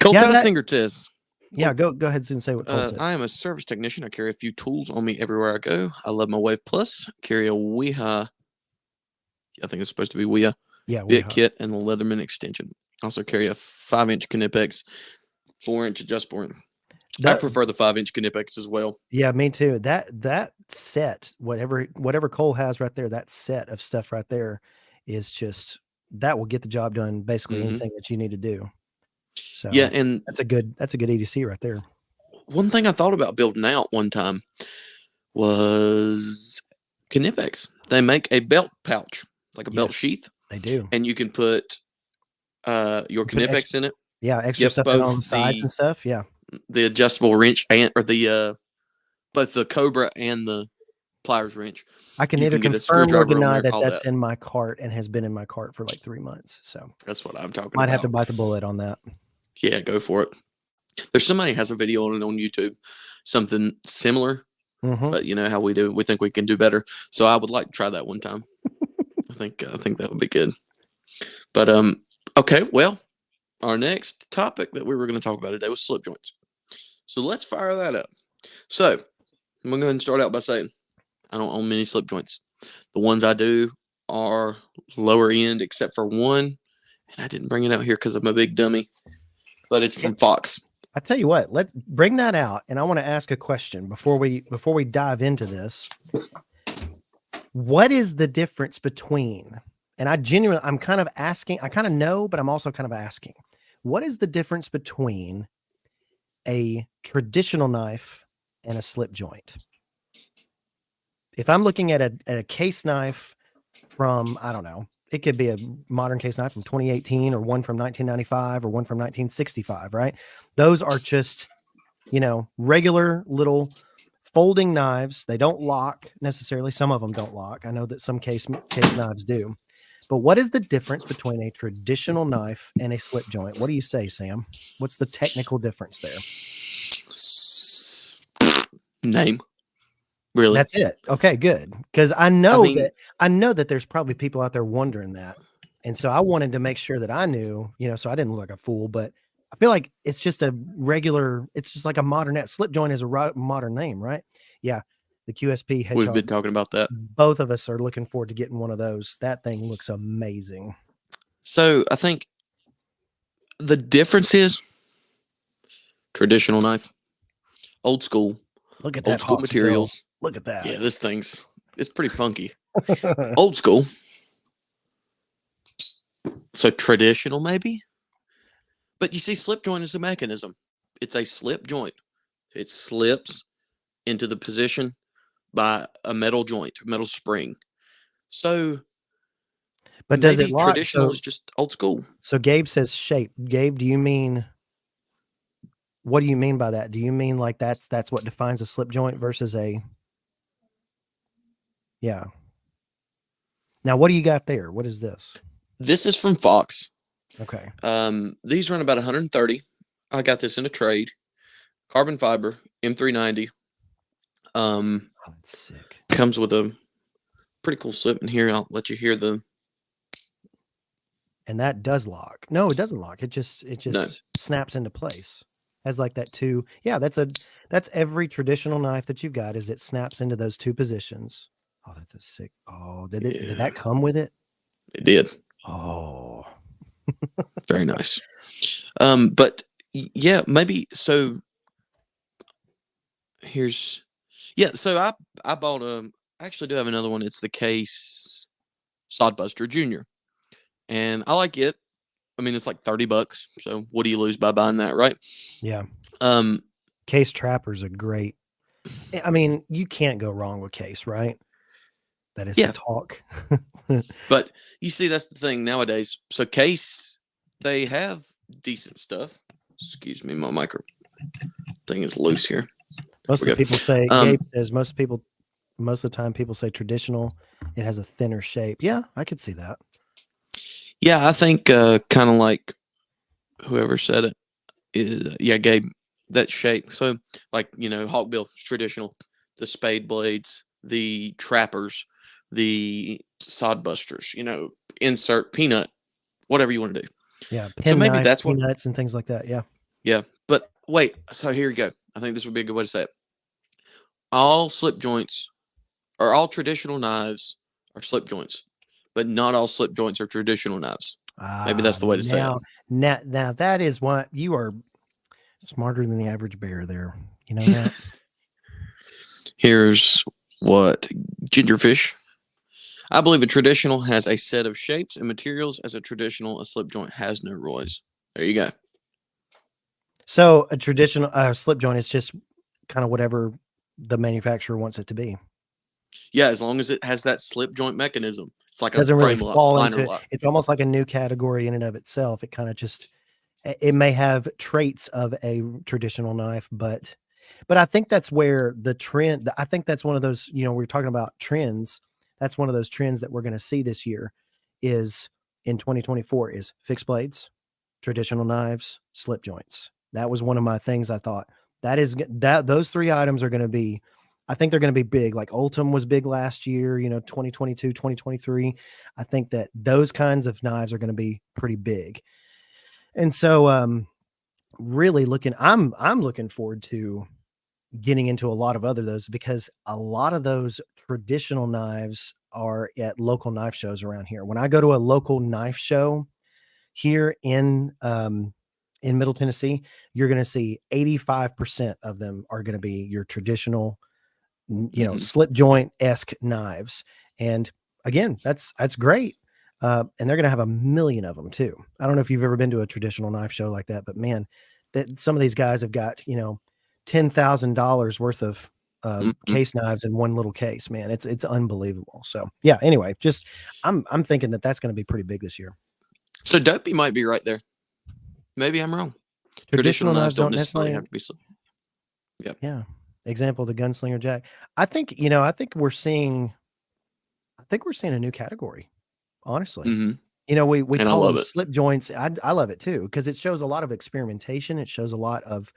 Cole Singer-Tiz. Yeah, go ahead and say what Cole said. I am a service technician. I carry a few tools on me everywhere I go. I love my Wave Plus. Carry a Weha. I think it's supposed to be Weha. Yeah, bit kit and a Leatherman extension. Also carry a 5-inch Knipex, 4-inch adjust point. I prefer the 5-inch Knipex as well. Yeah, me too. That set, whatever Cole has right there, that set of stuff right there is just that will get the job done. Basically, anything that you need to do. So yeah, and that's a good EDC right there. One thing I thought about building out one time was Knipex. They make a belt pouch, like a belt sheath. They do, and you can put your Knipex in it. Yeah, extra stuff on the sides and stuff. Yeah, the adjustable wrench or the both the Cobra and the pliers wrench. I can either confirm or deny that's in my cart and has been in my cart for like 3 months. So that's what I'm talking about. Might have to bite the bullet on that. Yeah, go for it. There's somebody has a video on it on YouTube, something similar, but you know how we do. We think we can do better. So I would like to try that one time. I think that would be good. But okay, well, our next topic that we were going to talk about today was slip joints. So let's fire that up. So I'm going to go ahead and start out by saying I don't own many slip joints. The ones I do are lower end, except for one, and I didn't bring it out here because I'm a big dummy. But it's from Fox. I tell you what, let's bring that out, and I want to ask a question before we dive into this. What is the difference between, and I'm kind of asking, I kind of know, but I'm also kind of asking, what is the difference between a traditional knife and a slip joint? If I'm looking at a case knife from, I don't know, it could be a modern case knife from 2018 or one from 1995 or one from 1965, right? Those are just, regular little folding knives. They don't lock necessarily. Some of them don't lock. I know that some case knives do. But what is the difference between a traditional knife and a slip joint? What do you say, Sam? What's the technical difference there? Name, really. That's it. Okay, good. Because I mean, know that there's probably people out there wondering that. And so I wanted to make sure that I knew, so I didn't look like a fool, but I feel like it's just it's just like a modern slip joint is a modern name, right? Yeah. The QSP we've Hedgehog. been talking about that. Both of us are looking forward to getting one of those. That thing looks amazing. So I think the difference is traditional knife, old school, Look at old that school Hawks bill. materials. Look at that. Yeah, it's pretty funky. Old school. So traditional, maybe. But you see, slip joint is a mechanism. It's a slip joint. It slips into the position by a metal joint, a metal spring. So But does it maybe lock? traditional is just old school. So Gabe says shape. Gabe, what do you mean by that? Do you mean like that's what defines a slip joint versus yeah. Now, what do you got there? What is this? This is from Fox. Okay. These run about 130. I got this in a trade. Carbon fiber, M390. Oh, that's sick. Comes with a pretty cool slip in here. I'll let you hear the. And that does lock. No, it doesn't lock. It just No. snaps into place. Has like that two. Yeah, that's every traditional knife that you've got is it snaps into those two positions. Oh, that's a sick. Oh, did that come with it? It did. Oh, very nice. But yeah, maybe so. So I bought I actually do have another one. It's the Case Sodbuster Junior, and I like it. I mean, it's like $30. So what do you lose by buying that, right? yeah. Um, Case Trappers are great. I mean, you can't go wrong with Case, right? That is the talk. But you see, that's the thing nowadays. So Case, they have decent stuff. Excuse me, my micro thing is loose here. Most of the people say, Gabe says, most of the time people say traditional, it has a thinner shape. Yeah, I could see that. Yeah, I think kind of like whoever said it is, Gabe, that shape. So like, Hawkbill, traditional, the spade blades, the trappers, the sodbusters, insert peanut, whatever you want to do. Yeah, so maybe knives, that's peanuts and things like that. Yeah. Yeah, but wait. So here you go. I think this would be a good way to say it. All slip joints, or all traditional knives, are slip joints, but not all slip joints are traditional knives. Maybe that's the way to say it. Now that is what you are smarter than the average bear there. You know that? Here's what Gingerfish. I believe a traditional has a set of shapes and materials as a traditional. A slip joint has no roys. There you go. So a traditional slip joint is just kind of whatever the manufacturer wants it to be. Yeah, as long as it has that slip joint mechanism. It's like doesn't a really frame fall liner into lock. It's almost like a new category in and of itself. It kind of just, it may have traits of a traditional knife, but I think that's where the trend, I think that's one of those, we're talking about trends. That's one of those trends that we're going to see this year is in 2024 is fixed blades, traditional knives, slip joints. That was one of my things. I thought those three items are going to be, I think they're going to be big. Like Ultim was big last year, 2022, 2023. I think that those kinds of knives are going to be pretty big. And so, really I'm looking forward to getting into a lot of those because a lot of those traditional knives are at local knife shows around here. When I go to a local knife show here in in Middle Tennessee, you're going to see 85% of them are going to be your traditional, slip joint esque knives. And again, that's great. And they're going to have a million of them too. I don't know if you've ever been to a traditional knife show like that, but man, that some of these guys have got, $10,000 worth of case knives in one little case, man. It's unbelievable. So yeah, anyway, just I'm thinking that that's going to be pretty big this year. So Dopey might be right there. Maybe I'm wrong. Traditional knives don't don't necessarily necessarily, have to be. Yeah. yeah. Example, the gunslinger jack. I think, I think we're seeing a new category, honestly. We And I call love them it. slip joints. I love it too, because it shows a lot of experimentation. It shows a lot of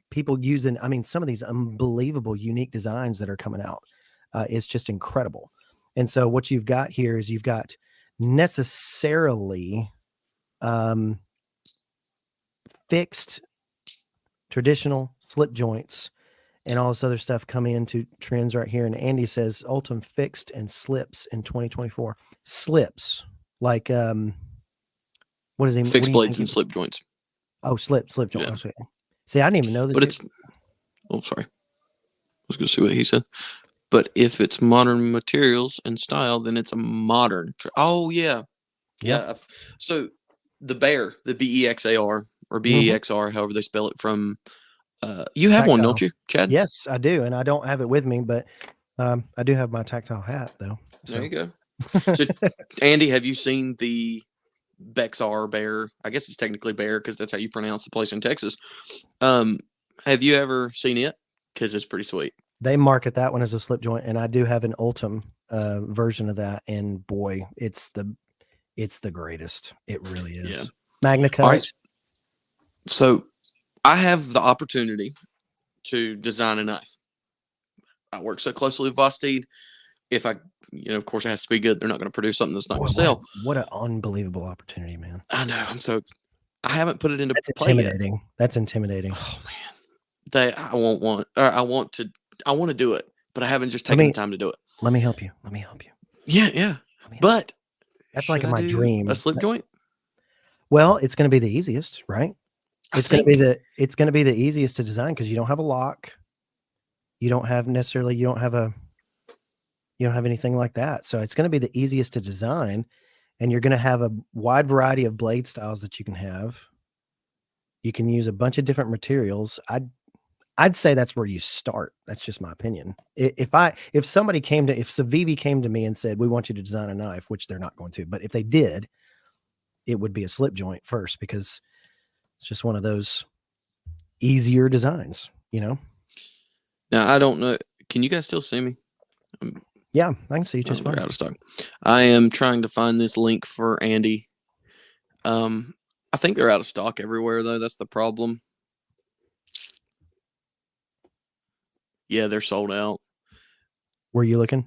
people using, some of these unbelievable unique designs that are coming out. It's just incredible. And so what you've got here is you've got necessarily fixed traditional slip joints and all this other stuff coming into trends right here. And Andy says Ultim fixed and slips in 2024. Slips, like what is he? Fixed What do you blades think? and slip joints. Oh, slip joint. Yeah. Okay. See, I didn't even know that. But it's. Oh, sorry. I was going to see what he said. But if it's modern materials and style, then it's a modern. Oh yeah, yeah. So the Bear, the BEXAR or BEXR, however they spell it, from you have Tactile. one, don't you, Chad? Yes, I do, and I don't have it with me, but I do have my tactile hat though. So. There you go. So, Andy, have you seen the Bexar Bear? I guess it's technically Bear because that's how you pronounce the place in Texas. Have you ever seen it? Because it's pretty sweet. They market that one as a slip joint, and I do have an Ultim version of that, and boy, it's the greatest. It really is. Yeah. Magna cut. Right. So I have the opportunity to design a knife. I work so closely with Vosteed. If I, of course, it has to be good. They're not going to produce something that's not going to sell. What an unbelievable opportunity, man! I know. I haven't put it into That's play intimidating. yet. That's intimidating. Oh man, I want to do it, but I haven't just taken the time to do it. Let me help you. Yeah. But that's like my dream. A slip joint. Well, it's going to be the easiest, right? It's going to be the easiest to design because you don't have a lock. You don't have anything like that. So it's going to be the easiest to design, and you're going to have a wide variety of blade styles that you can have. You can use a bunch of different materials. I'd say that's where you start. That's just my opinion. If Civivi came to me and said, we want you to design a knife, which they're not going to, but if they did, it would be a slip joint first, because it's just one of those easier designs, Now, I don't know. Can you guys still see me? Yeah, I can see you just fine. They're out of stock. I am trying to find this link for Andy. I think they're out of stock everywhere, though. That's the problem. Yeah, they're sold out. Were you looking?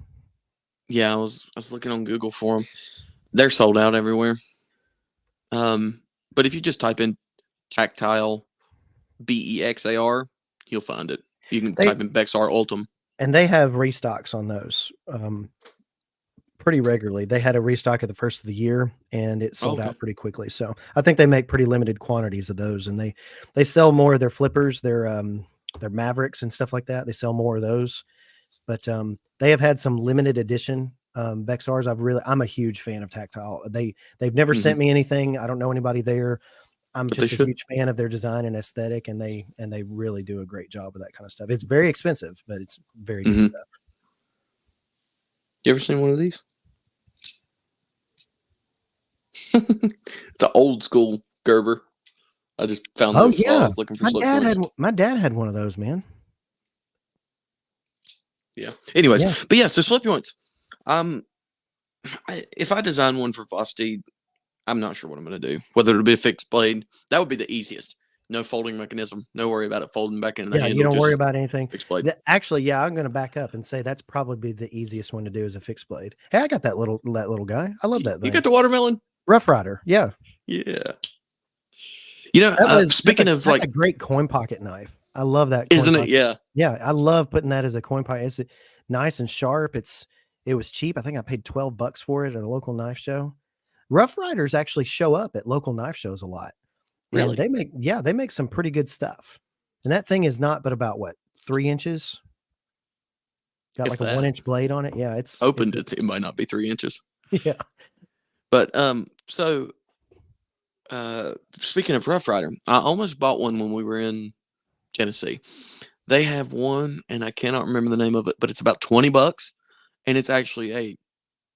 Yeah, I was looking on Google for them. They're sold out everywhere. But if you just type in tactile BEXAR, you'll find it. You can type in Bexar Ultim. And they have restocks on those pretty regularly. They had a restock at the first of the year, and it sold out pretty quickly. So I think they make pretty limited quantities of those, and they sell more of their flippers, their Mavericks and stuff like that. They sell more of those, but they have had some limited edition Bexars. I'm a huge fan of Tactile. They've never sent me anything. I don't know anybody there. I'm just a huge fan of their design and aesthetic, and they really do a great job of that kind of stuff. It's very expensive, but it's very good stuff. You ever seen one of these? It's an old school Gerber. I just found those while I was looking for slip joints. My dad had one of those, man. Yeah. Anyways, but yeah, so slip joints. If I design one for Vosteed, I'm not sure what I'm going to do. Whether it'll be a fixed blade, that would be the easiest. No folding mechanism. No worry about it folding back into the handle. You don't worry about anything. Fixed blade. Actually, I'm going to back up and say that's probably the easiest one to do is a fixed blade. Hey, I got that little guy. I love that thing. You got the watermelon? Rough Rider. Yeah. Yeah. Speaking of that's a great coin pocket knife. I love that. Isn't it? Yeah. Yeah. I love putting that as a coin pocket. It's nice and sharp. It was cheap. I think I paid $12 for it at a local knife show. Rough Riders actually show up at local knife shows a lot. and Really? they make some pretty good stuff. And that thing is not but about what, 3 inches? Got If like a that 1-inch blade on it. Yeah, it's opened it might not be 3 inches. yeah. But so speaking of Rough Rider, I almost bought one when we were in Tennessee. They have one, and I cannot remember the name of it, but it's about $20, and it's actually a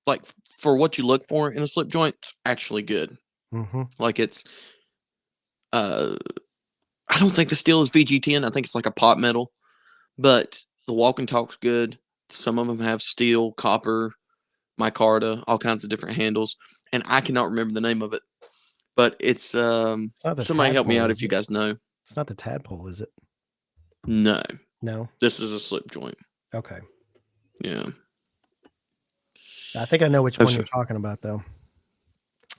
like for what you look for in a slip joint, it's actually good. Mhm. Like it's uh I don't think the steel is VG10. I think it's like a pot metal, but the walk and talk's good. Some of them have steel, copper, micarta, all kinds of different handles, and I cannot remember the name of it. But it's It's not the somebody help me tadpole, out is if you it? guys know. It's not the tadpole, is it? No, No? this is a slip joint. Okay. Yeah. I think I know which Oh, one sir. you're talking about, though.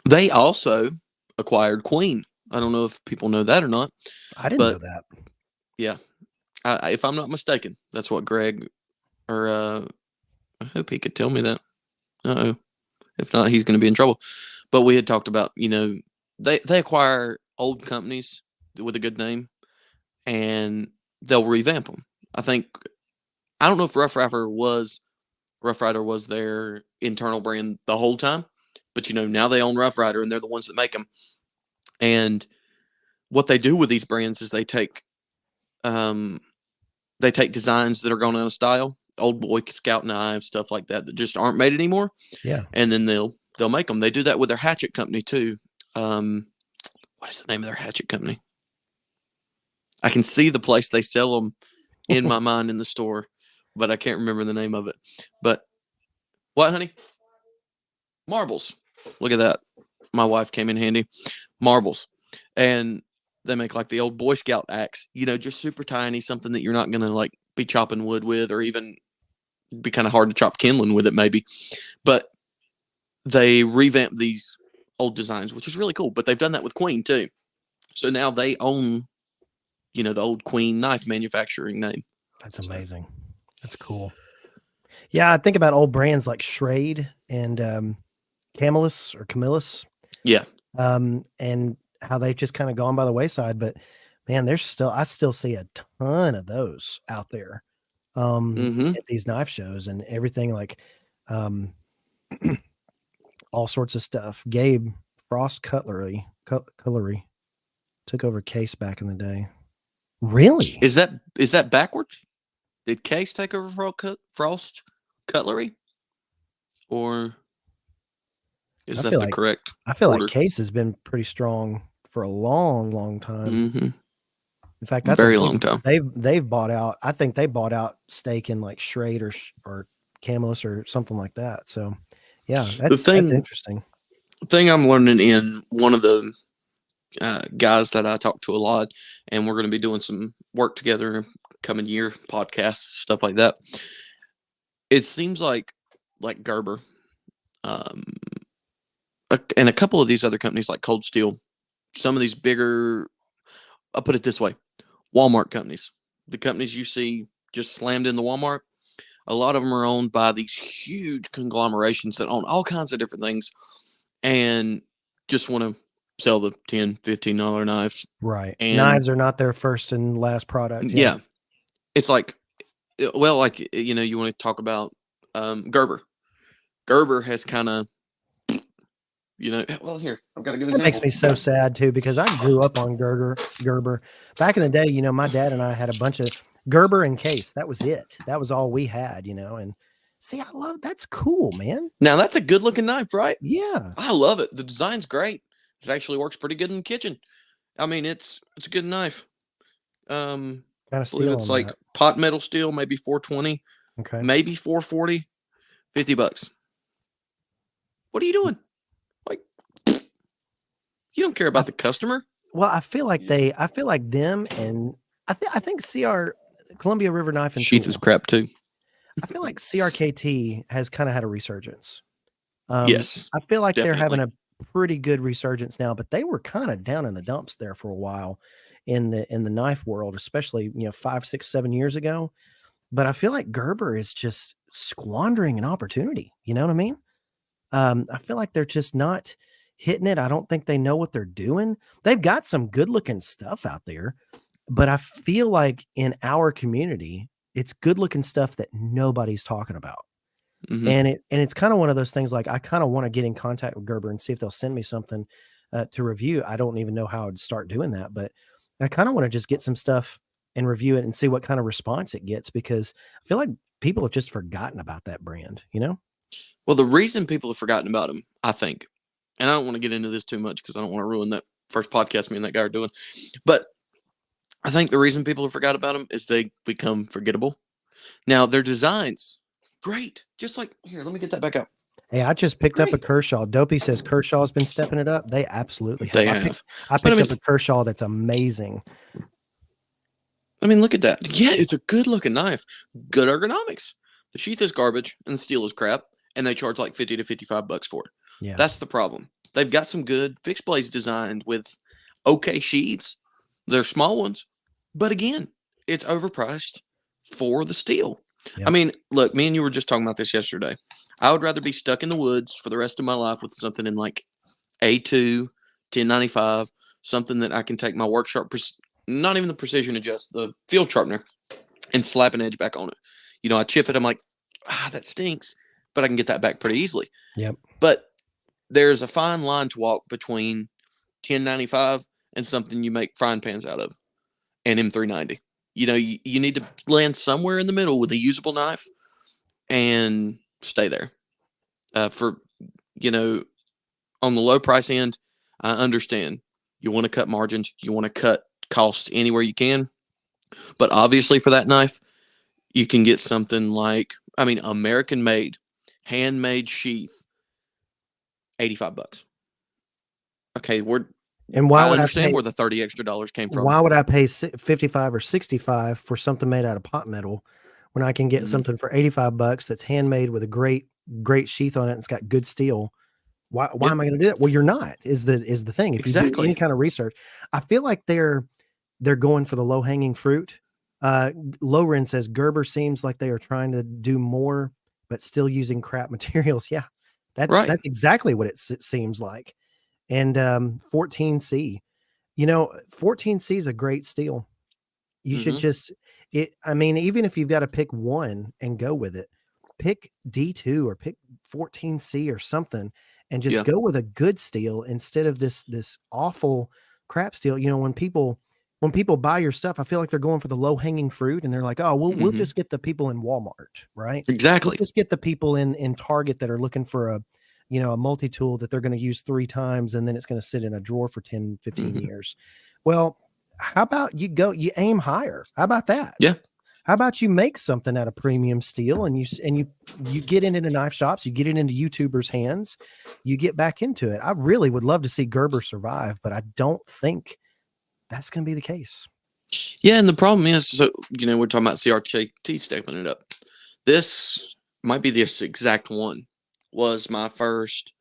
They also acquired Queen. I don't know if people know that or not, I didn't know but that. yeah, if I'm not mistaken, that's what Greg or I hope he could tell me that. Uh-oh. If not, he's going to be in trouble. But we had talked about, they acquire old companies with a good name and they'll revamp them. I don't know if Rough Rider was their internal brand the whole time, but now they own Rough Rider and they're the ones that make them. And what they do with these brands is um they take designs that are going out of style, old Boy Scout knives, stuff like that just aren't made anymore, Yeah. and then they'll make them. They do that with their hatchet company too. What is the name of their hatchet company? I can see the place they sell them in my mind in the store, but I can't remember the name of it. But what, honey? Marbles. Look at that. My wife came in handy. Marbles, and they make like the old Boy Scout axe. Just super tiny, something that you're not gonna like be chopping wood with, or even be kind of hard to chop kindling with it, maybe. But they revamp these old designs, which is really cool. But they've done that with Queen too. So now they own, the old Queen knife manufacturing name. That's So amazing. That's cool. Yeah, I think about old brands like Schrade and Camillus or Camillus, yeah, and how they've just kind of gone by the wayside. But man, I still see a ton of those out there mm-hmm. at these knife shows and everything, like um, all sorts of stuff. Gabe Frost Cutlery took over Case back in the day. Really? Is that backwards? Did Case take over Frost Cutlery, or is I that feel the like correct I feel like order? Case has been pretty strong for a long, long time. Mm-hmm. In fact, I think Very long time. they've bought out. I think they bought out stake in like Schrade or Camillus or something like that. So, yeah, The that's thing interesting. I'm learning in one of the guys that I talk to a lot, and we're going to be doing some work together in coming year, podcasts, stuff like that. It seems like Gerber, um, and a couple of these other companies like Cold Steel, some of these bigger, I'll put it this way, Walmart companies, the companies you see just slammed in the Walmart, a lot of them are owned by these huge conglomerations that own all kinds of different things and just want to sell the $10, $15 knives. Right. And Knives are not their first and last product. Yeah. yeah, it's like, well, like, you want to talk about Gerber. Gerber has kind of, well, here, I've got a good That makes example. me so sad too, because I grew up on Gerber. Back in the day, my dad and I had a bunch of Gerber and Case. That was it. That was all we had, and see, that's cool, man. Now, that's a good looking knife, right? Yeah. I love it. The design's great. It actually works pretty good in the kitchen. I mean, it's a good knife. Kind of I believe steel it's on like that. pot metal steel, maybe 420, Okay. maybe 440, $50. What are you doing? Like, you don't care about the customer. Well, I feel like them, and I think CR Columbia River Knife and Sheath is Tool. crap too. I feel like CRKT has kind of had a resurgence. Yes, I feel like they're having definitely. a pretty good resurgence now, but they were kind of down in the dumps there for a while in the knife world, especially 5, 6, 7 years ago. But I feel like Gerber is just squandering an opportunity. You know what I mean? I feel like they're just not hitting it. I don't think they know what they're doing. They've got some good looking stuff out there, but I feel like in our community, it's good looking stuff that nobody's talking about. Hmm. And it's kind of one of those things, like I kind of want to get in contact with Gerber and see if they'll send me something to review. I don't even know how I'd start doing that, but I kind of want to just get some stuff and review it and see what kind of response it gets, because I feel like people have just forgotten about that brand, you know? Well, the reason people have forgotten about them, I think, and I don't want to get into this too much because I don't want to ruin that first podcast me and that guy are doing, but I think the reason people have forgot about them is they become forgettable. Now, their designs, great. Just like, here, let me get that back out. Hey, I just picked up a Great. Kershaw. Dopey says Kershaw's been stepping it up. They absolutely have. They I have. But I picked mean, up a Kershaw that's amazing. look at that. Yeah, it's a good looking knife. Good ergonomics. The sheath is garbage and the steel is crap, and they charge like 50 to 55 bucks for it. Yeah. That's the problem. They've got some good fixed blades designed with okay sheaths. They're small ones, but again, it's overpriced for the steel. Yep. I mean, look, me and you were just talking about this yesterday. I would rather be stuck in the woods for the rest of my life with something in like A2, 1095, something that I can take my work sharp, not even the precision adjust, the field sharpener, and slap an edge back on it. You know, I chip it, I'm like, that stinks, but I can get that back pretty easily. Yep. But there's a fine line to walk between 1095 and something you make frying pans out of, and M390. You know, you need to land somewhere in the middle with a usable knife and stay there. For, you know, on the low price end, I understand you want to cut margins, you want to cut costs anywhere you can. But obviously, for that knife, you can get something like, American made, handmade sheath, 85 bucks. Okay, And why I would I understand pay? where the 30 extra dollars came from. Why would I pay 55 or 65 for something made out of pot metal when I can get Mhm. something for 85 bucks that's handmade with a great sheath on it and it's got good steel? Why Yep, am I going to do that? Well, you're not, is the thing. If you do any exactly. kind of research, I feel like they're going for the low hanging fruit. Loren says Gerber seems like they are trying to do more, but still using crap materials. Yeah, Right. that's exactly what it seems like. And 14C, 14C is a great steel. You should Hmm. just even if you've got to pick one and go with it, pick D2 or pick 14C or something and just Yeah. go with a good steel instead of this awful crap steel. When people buy your stuff, I feel like they're going for the low hanging fruit and they're like, "Oh, we'll Hmm. just get the people in Walmart, right? We'll Exactly. just get the people in Target that are looking for a multi-tool that they're going to use 3 times and then it's going to sit in a drawer for 10, 15 Hmm. years." Well, how about you aim higher? How about that? Yeah. How about you make something out of premium steel and you get it into knife shops, you get it into YouTubers' hands, you get back into it. I really would love to see Gerber survive, but I don't think that's going to be the case. Yeah, and the problem is, so we're talking about CRT stapling it up. This might be this exact one. Was my first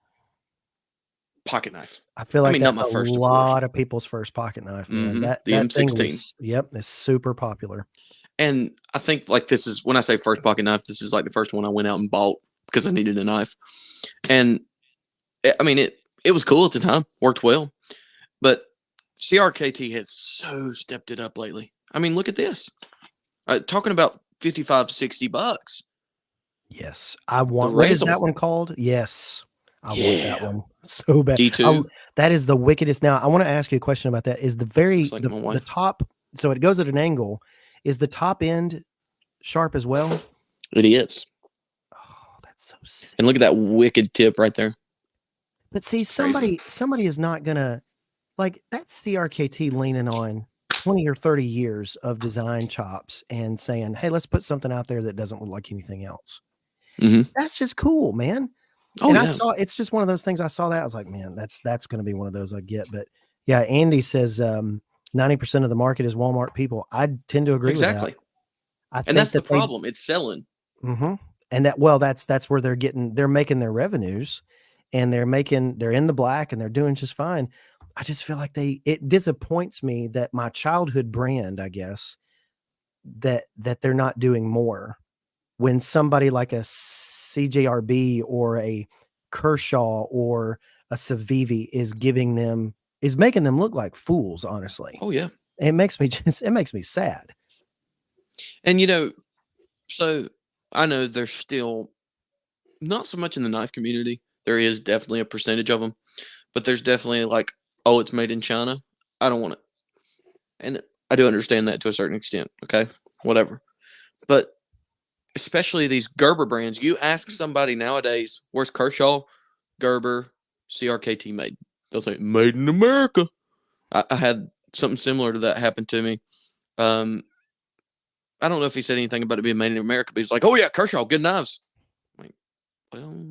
pocket knife. I feel like Not that's my a first, of course. lot of people's first pocket knife, man. The That thing M16. was, yep, it's super popular. And I think like this is when I say first pocket knife, this is like the first one I went out and bought because I needed a knife. And it was cool at the time, worked well, but CRKT has so stepped it up lately. Look at this. Talking about 55, 60 bucks. Yes, I The want. What is Razor. that one called? Yes, I want that Yeah. one so bad. D2. That is the wickedest. Now, I want to ask you a question about that. Is Looks like my the wife. top? So it goes at an angle. Is the top end sharp as well? It is. Oh, that's so sick. And look at that wicked tip right there. But see, Crazy. somebody is not gonna like that CRKT leaning on 20 or 30 years of design chops and saying, "Hey, let's put something out there that doesn't look like anything else." Hmm. That's just cool, man. Oh, And I yeah. saw it's just one of those things. I saw that I was like, man, that's going to be one of those I get. But yeah, Andy says 90% of the market is Walmart people. I tend to agree with that. Exactly. I And think that's the that they problem. It's selling. and that's where they're making their revenues and they're in the black and they're doing just fine. I just feel like it disappoints me that my childhood brand, I guess, that they're not doing more when somebody like a CJRB or a Kershaw or a Civivi is making them look like fools, honestly. Oh yeah. It makes me sad. And so I know there's still not so much in the knife community. There is definitely a percentage of them, but there's definitely like, oh, it's made in China. I don't want it. And I do understand that to a certain extent. Okay, whatever. But especially these Gerber brands, you ask somebody nowadays, where's Kershaw, Gerber, CRKT made? They'll say, made in America. I had something similar to that happen to me. Um, I don't know if he said anything about it being made in America, but he's like, oh, yeah, Kershaw, good knives. I'm like, well,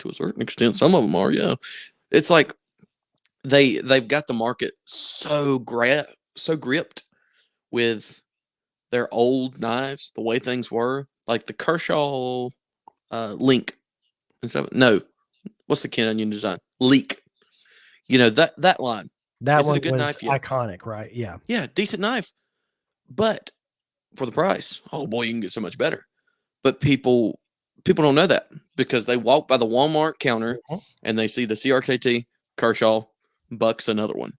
to a certain extent, some of them are, yeah. It's like they've got the market so gripped with their old knives, the way things were, like the Kershaw Link. No, what's the Ken Onion design? Leak. That line. That Is it one a good was knife? Yeah. iconic, right? Yeah. Yeah, decent knife. But for the price, oh boy, you can get so much better. But people don't know that because they walk by the Walmart counter and they see the CRKT, Kershaw, Buck's another one.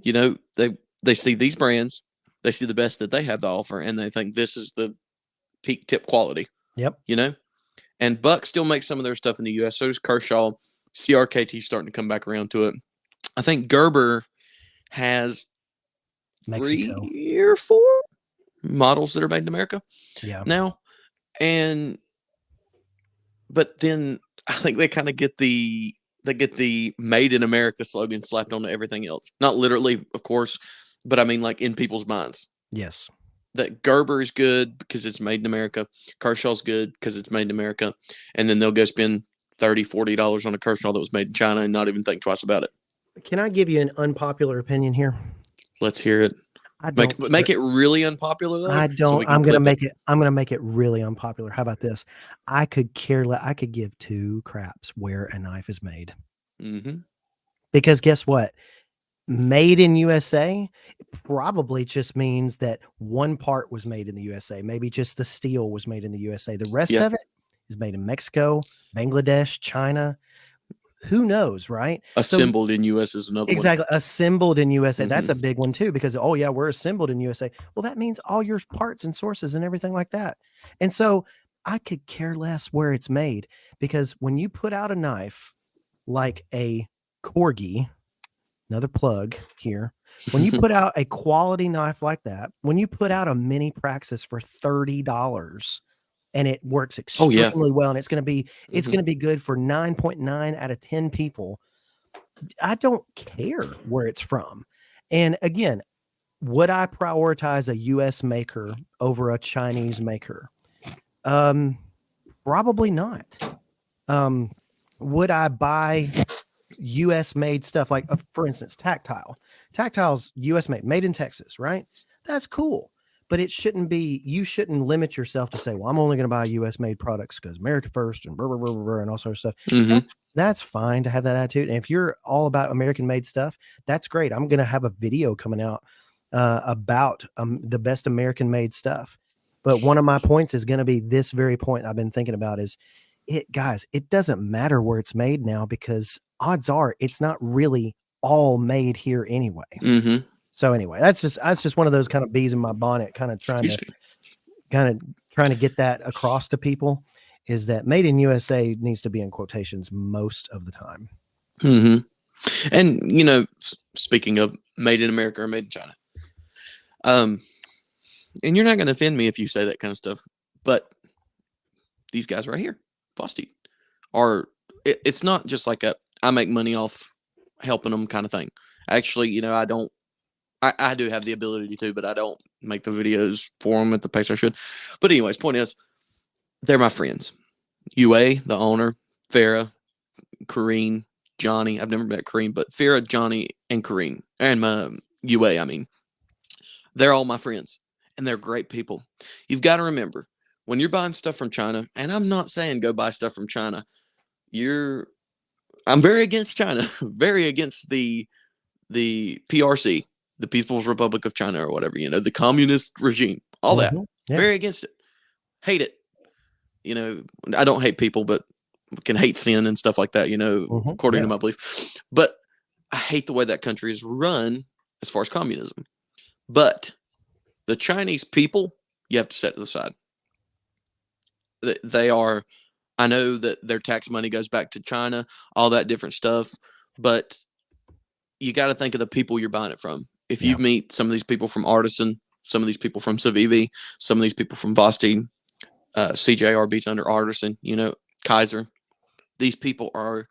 They see these brands, they see the best that they have to offer, and they think this is the peak tip quality. Yep. And Buck still makes some of their stuff in the U.S. So does Kershaw. CRKT starting to come back around to it. I think Gerber has Mexico. 3 or 4 models that are made in America now. But then I think they kind of get the made in America slogan slapped onto everything else. Not literally, of course, but I mean like in people's minds. Yes. That Gerber is good because it's made in America. Kershaw's good because it's made in America. And then they'll go spend $30, $40 on a Kershaw that was made in China and not even think twice about it. Can I give you an unpopular opinion here? Let's hear it. Make it really unpopular though. I don't. I'm gonna make it really unpopular. How about this? I could give 2 craps where a knife is made. Mm-hmm. Because guess what? Made in USA probably just means that one part was made in the USA. Maybe just the steel was made in the USA. The rest of it is made in Mexico, Bangladesh, China. Who knows, right? Assembled in US is another one. Exactly. Assembled in USA. That's a big one too, because, oh yeah, we're assembled in USA. Well, that means all your parts and sources and everything like that. And so I could care less where it's made, because when you put out a knife like a Corgi, another plug here, when you put out a quality knife like that, when you put out a mini Praxis for $30 and it works extremely well, and it's going to be good for 9.9 out of 10 people, I don't care where it's from. And again, would I prioritize a US maker over a Chinese maker? Probably not. Would I buy US made stuff like, for instance, Tactile's US made in Texas, right? That's cool. But you shouldn't limit yourself to say, well, I'm only going to buy US made products because America first and blah, blah, blah, blah, and all sorts of stuff. That's fine to have that attitude. And if you're all about American made stuff, that's great. I'm going to have a video coming out about the best American made stuff. But one of my points is going to be this very point I've been thinking about is, guys, it doesn't matter where it's made now, because odds are it's not really all made here anyway. So anyway, that's just one of those kind of bees in my bonnet, kind of trying to get that across to people, is that made in USA needs to be in quotations most of the time. And speaking of made in America or made in China, and you're not going to offend me if you say that kind of stuff, but these guys right here, Fosti, it's not just like I make money off helping them kind of thing. Actually, I do have the ability to, but I don't make the videos for them at the pace I should. But anyways, point is, they're my friends. UA, the owner, Farah, Kareen, Johnny. I've never met Kareen, but Farah, Johnny, and Kareen, and UA, I mean, they're all my friends, and they're great people. You've got to remember, when you're buying stuff from China, and I'm not saying go buy stuff from China, I'm very against China, very against the PRC, the People's Republic of China, or whatever, the communist regime, all that. Very against it. Hate it. I don't hate people, but can hate sin and stuff like that, according Yeah. to my belief. But I hate the way that country is run as far as communism. But the Chinese people, you have to set to the side. They are, I know that their tax money goes back to China, all that different stuff, but you got to think of the people you're buying it from. If you meet some of these people from Artisan, some of these people from Civivi, some of these people from Vosti, CJR beats under Artisan, Kaiser, these people are,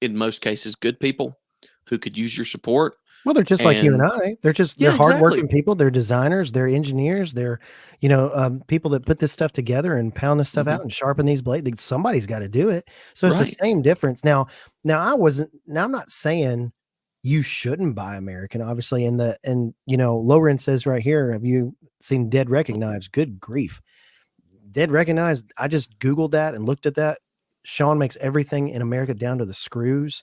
in most cases, good people who could use your support. Well, they're just like you and I. They're hardworking people. They're designers. They're engineers. They're, people that put this stuff together and pound this stuff out and sharpen these blades. Somebody's got to do it. So it's the same difference. Now I'm not saying you shouldn't buy American, obviously. And Loren says right here, have you seen Dead Recognized? Good grief. Dead Recognized. I just Googled that and looked at that. Sean makes everything in America down to the screws.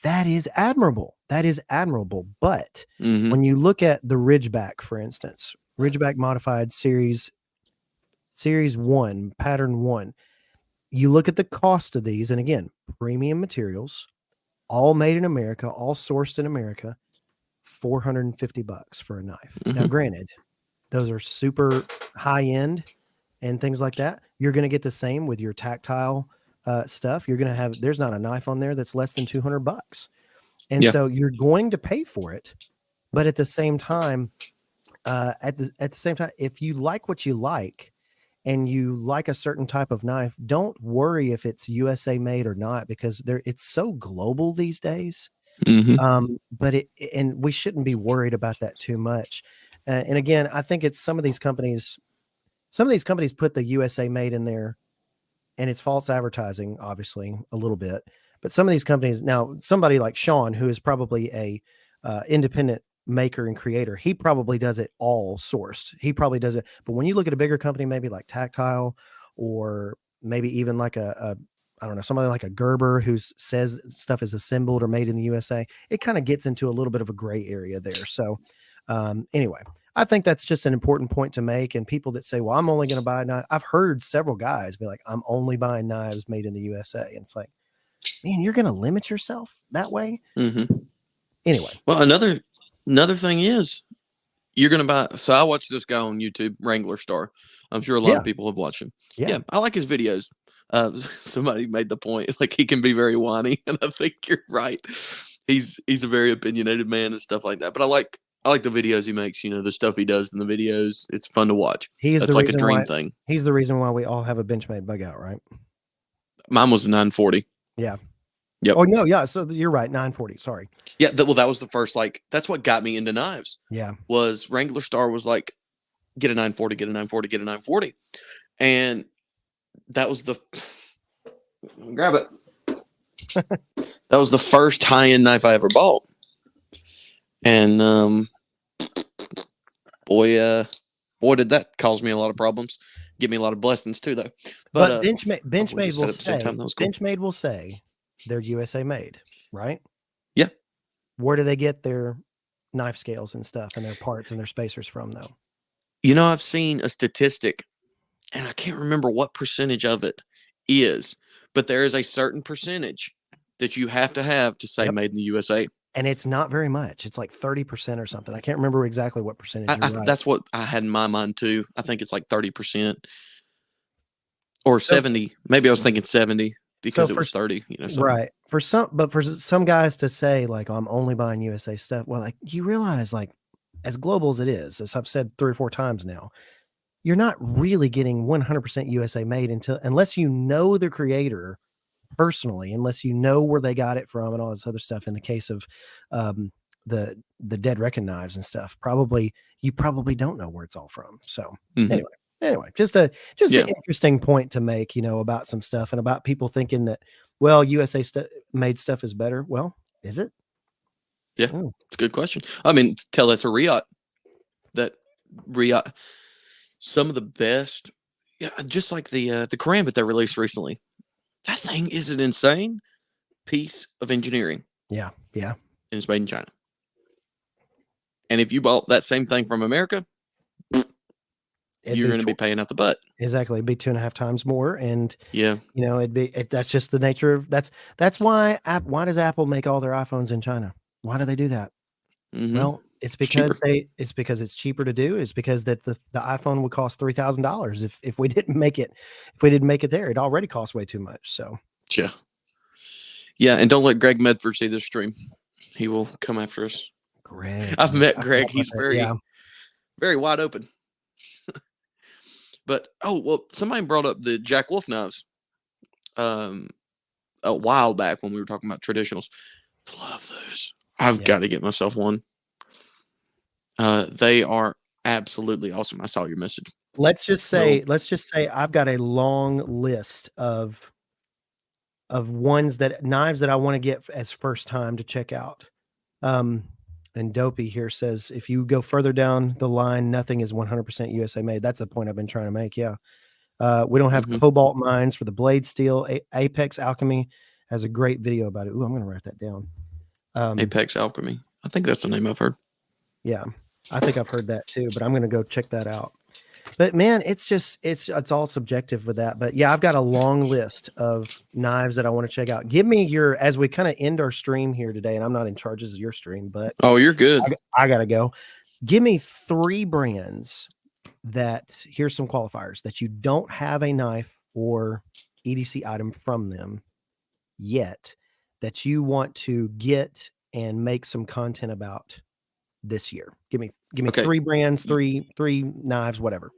That is admirable. But when you look at the Ridgeback, for instance, Ridgeback modified series 1, pattern 1, you look at the cost of these, and again, premium materials, all made in America, all sourced in America, $450 for a knife. Now, granted, those are super high end and things like that. You're going to get the same with your tactile stuff. You're going to have, there's not a knife on there that's less than $200. And so you're going to pay for it. But at the same time, if you like what you like and you like a certain type of knife, don't worry if it's USA made or not, because it's so global these days. But we shouldn't be worried about that too much. And again, I think it's some of these companies put the USA made in there, and it's false advertising, obviously, a little bit. But some of these companies, now somebody like Sean, who is probably a independent maker and creator, he probably does it all sourced. He probably does it. But when you look at a bigger company, maybe like Tactile, or maybe even like I don't know, somebody like a Gerber who says stuff is assembled or made in the USA, it kind of gets into a little bit of a gray area there. So anyway, I think that's just an important point to make. And people that say, well, I'm only going to buy a knife. I've heard several guys be like, I'm only buying knives made in the USA. And it's like, man, you're going to limit yourself that way. Anyway. Well, another thing is, you're going to buy. So I watched this guy on YouTube, Wrangler Star. I'm sure a lot of people have watched him. Yeah. I like his videos. Somebody made the point, like, he can be very whiny, and I think you're right. He's a very opinionated man and stuff like that. But I like the videos he makes, the stuff he does in the videos. It's fun to watch. That's like a dream thing. He's the reason why we all have a Benchmade bug out, right? Mine was a 940. Yeah. Yep. Oh, no. Yeah. So you're right. 940. Sorry. Yeah. That was the first, that's what got me into knives. Yeah. Was Wrangler Star was like, get a 940, get a 940, get a 940. And that was grab it. That was the first high-end knife I ever bought. And boy, did that cause me a lot of problems. Give me a lot of blessings too, though. But Benchmade will say they're USA made, right? Yeah. Where do they get their knife scales and stuff and their parts and their spacers from, though? I've seen a statistic, and I can't remember what percentage of it is, but there is a certain percentage that you have to say made in the USA. And it's not very much. It's like 30% or something. I can't remember exactly what percentage. Right. That's what I had in my mind too. I think it's like 30% or 70. Maybe I was thinking 70 because it was 30. Right. For some guys to say like, I'm only buying USA stuff. Well, like, you realize, like, as global as it is, as I've said 3 or 4 times now, you're not really getting 100% USA made unless you know the creator personally, unless you know where they got it from and all this other stuff. In the case of the Dead Reckon knives and stuff, you probably don't know where it's all from. So anyway, just an interesting point to make, about some stuff, and about people thinking that, well, USA made stuff is better. Well, is it? Yeah, it's a good question. I mean, tell that to Riot. Some of the best, just like the Karambit they released recently. That thing is an insane piece of engineering. Yeah. Yeah. And it's made in China. And if you bought that same thing from America, it'd you're be going to be paying out the butt. exactly, it'd be 2.5 times more, and Yeah. you know, that's just the nature of that's why does Apple make all their iPhones in China? Why do they do that? Mm-hmm. Well, it's Cheaper. because it's cheaper to do. It's because that the iPhone would cost $3,000 if we didn't make it there. It already costs way too much. So Yeah. Yeah, and don't let Greg Medford see this stream. He will come after us. Greg, I've met I Greg. forgot about He's that. Yeah. very wide open. But somebody brought up the Jack Wolf knives a while back when we were talking about traditionals. Love those. I've got to get myself one. They are absolutely awesome. I saw your message. Let's just say I've got a long list of knives that I want to get as first time to check out. And Dopey here says, if you go further down the line, nothing is 100% USA made. That's the point I've been trying to make. Yeah. We don't have cobalt mines for the blade steel. Apex Alchemy has a great video about it. Ooh, I'm going to write that down. Apex Alchemy. I think that's the name I've heard. Yeah, I think I've heard that too, but I'm going to go check that out. But man, it's all subjective with that. But yeah, I've got a long list of knives that I want to check out. Give me as we kind of end our stream here today, and I'm not in charge of your stream, but oh, you're good. I got to go. Give me 3 brands here's some qualifiers that you don't have a knife or EDC item from them yet that you want to get and make some content about this year. Give me 3 brands, three knives, whatever.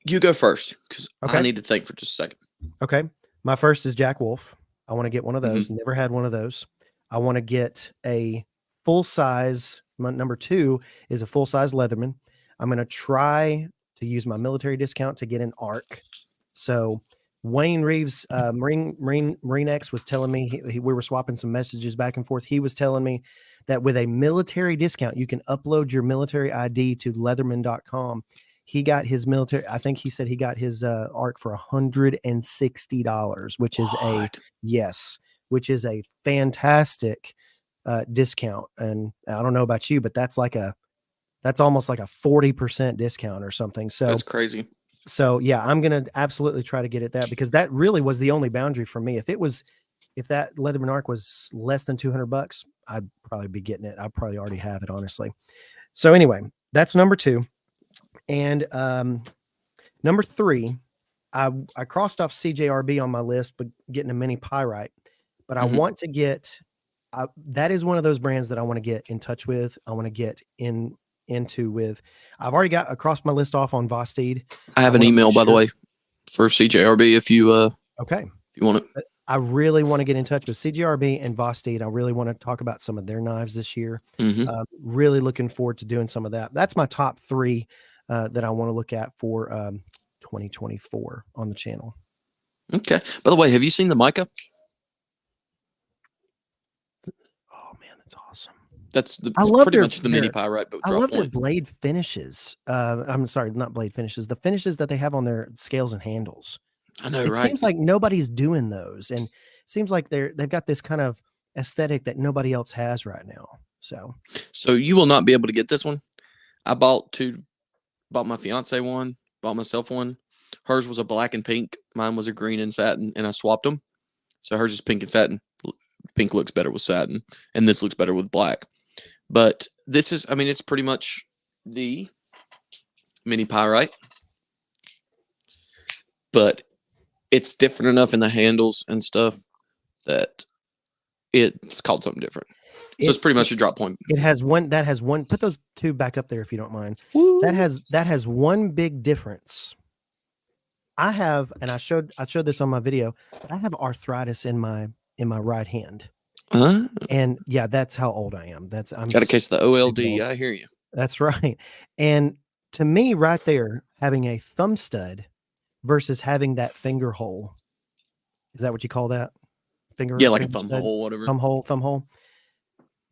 You go first because I need to think for just a second. Okay. My first is Jack Wolf. I want to get one of those. Never had one of those. I want to get a full size. Number 2 is a full size Leatherman. I'm going to try to use my military discount to get an ARC. So Wayne Reeves, Marine X, was telling me, we were swapping some messages back and forth. He was telling me that with a military discount, you can upload your military ID to leatherman.com. He got his military, I think he said he got his ARC for $160, which is a fantastic discount. And I don't know about you, but that's almost like a 40% discount or something. So that's crazy. So yeah, I'm going to absolutely try to get it that, because that really was the only boundary for me. If that Leatherman ARC was less than $200, I'd probably be getting it. I probably already have it, honestly. So anyway, that's number 2. And number 3, I crossed off CJRB on my list, but getting a mini pyrite. But I want to get, that is one of those brands that I want to get in touch with. I want to get into with. I've already got across my list off on Vosteed. I have an email, by the way, for CJRB if you okay, if you want it. I really want to get in touch with CJRB and Vosteed. I really want to talk about some of their knives this year. Really looking forward to doing some of that. That's my top 3 that I want to look at for 2024 on the channel. Okay. By the way, have you seen the mica? Oh man, that's awesome. That's pretty much the mini pyrite, but I love their blade finishes. I'm sorry, not blade finishes. The finishes that they have on their scales and handles. I know, it right? It seems like nobody's doing those, and it seems like they've got this kind of aesthetic that nobody else has right now. So you will not be able to get this one. I bought my fiance one, bought myself one. Hers was a black and pink. Mine was a green and satin, and I swapped them. So hers is pink and satin. Pink looks better with satin, and this looks better with black. But this is, it's pretty much the mini pyrite. But it's different enough in the handles and stuff that it's called something different. So it's pretty much a drop point. It has one. Put those 2 back up there if you don't mind. Woo. That has one big difference. I have, and I showed this on my video, but I have arthritis in my right hand. And yeah, that's how old I am. I'm got a case of the OLD. I hear you. That's right. And to me, right there, having a thumb stud versus having that finger hole. Is that what you call that? Finger? Yeah, like finger a thumb stud? hole, whatever. Thumb hole.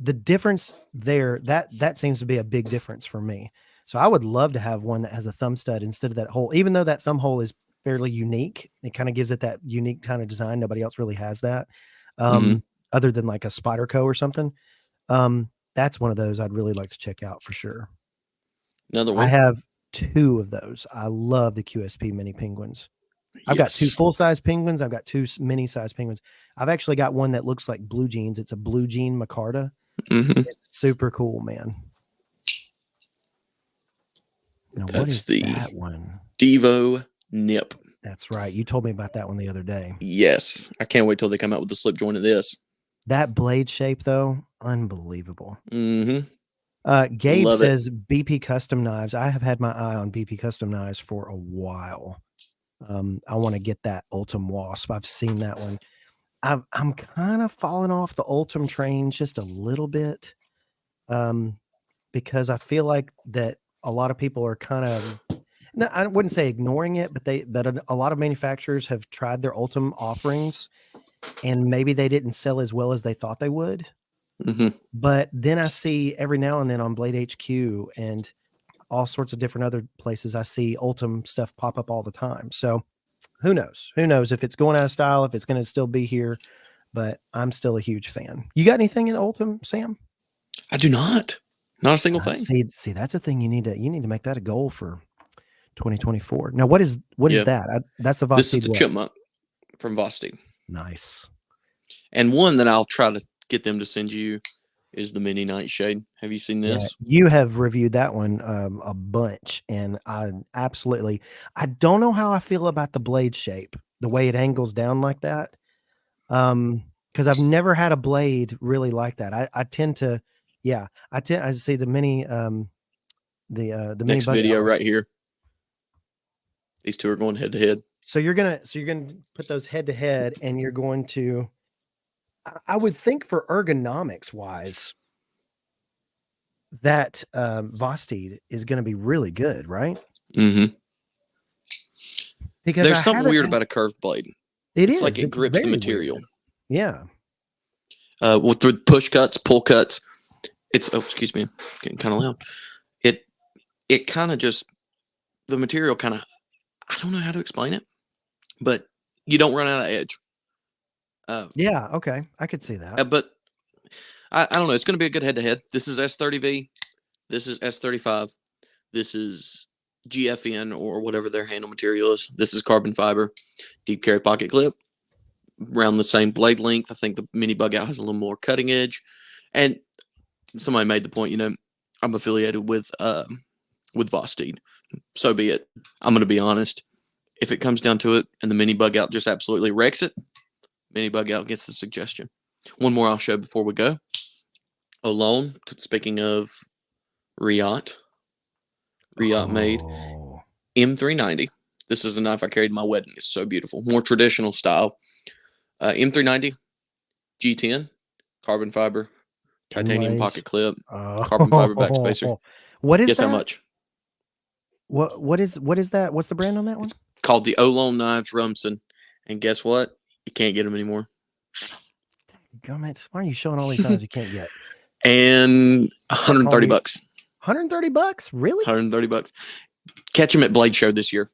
The difference there, that seems to be a big difference for me. So I would love to have one that has a thumb stud instead of that hole, even though that thumb hole is fairly unique. It kind of gives it that unique kind of design. Nobody else really has that. Other than like a Spyderco or something. That's one of those I'd really like to check out for sure. Another one. I have 2 of those. I love the QSP mini penguins. I've got 2 Yes. full-size penguins. I've got 2 mini-size penguins. I've actually got one that looks like blue jeans. It's a blue jean micarta. Mm-hmm. It's super cool, man. Now, what That's is the that one? Devo Nip. That's right. You told me about that one the other day. Yes. I can't wait till they come out with the slip joint of this. That blade shape, though, unbelievable. Mm-hmm. Gabe Love it. says BP Custom Knives. I have had my eye on BP Custom Knives for a while. I want to get that Ultim Wasp. I've seen that one. I'm kind of falling off the Ultim train just a little bit, because I feel like that a lot of people are kind of, no, I wouldn't say ignoring it, but a lot of manufacturers have tried their Ultim offerings, and maybe they didn't sell as well as they thought they would. Mm-hmm. But then I see every now and then on Blade HQ and all sorts of different other places, I see Ultim stuff pop up all the time. So who knows? Who knows if it's going out of style, if it's going to still be here, but I'm still a huge fan. You got anything in Ultim, Sam? I do not. Not a single thing. See, that's a thing you need to make that a goal for 2024. Now, what is that? That's the This is Vosteed the what? Chipmunk from Vosteed. Nice. And one that I'll try to get them to send you is the Mini Nightshade. Have you seen this? Yeah, you have reviewed that one a bunch, and I don't know how I feel about the blade shape, the way it angles down like that. Because I've never had a blade really like that. I tend to, I see the mini the mini Next bug video out. right here. These two are going head to head. So you're gonna put those head to head, and you're going to, I would think for ergonomics wise, that Vosteed is going to be really good, right? Mm-hmm. Because there's something weird about a curved blade. It's like it grips the material. Weird. Yeah. With the push cuts, pull cuts, it's excuse me, getting kind of loud. It kind of just, the material kind of, I don't know how to explain it, but you don't run out of edge. Yeah, okay, I could see that. But I don't know. It's going to be a good head to head. This is S30V. This is S35. This is GFN or whatever their handle material is. This is carbon fiber, deep carry pocket clip, around the same blade length. I think the mini bug out has a little more cutting edge. And somebody made the point, I'm affiliated with Vosteed. So be it. I'm going to be honest. If it comes down to it and the mini bug out just absolutely wrecks it, mini bug out gets the suggestion. One more I'll show before we go. Alone, speaking of Riot made M390. This is a knife I carried in my wedding. It's so beautiful. More traditional style. M390, G10, carbon fiber, titanium pocket clip, carbon fiber backspacer. What is Guess that? how much? What is that? What's the brand on that one? It's called the Olone Knives Rumson. And guess what? You can't get them anymore. Gummits, why are you showing all these knives you can't get? And $130. $130? Really? $130. Catch him at Blade Show this year.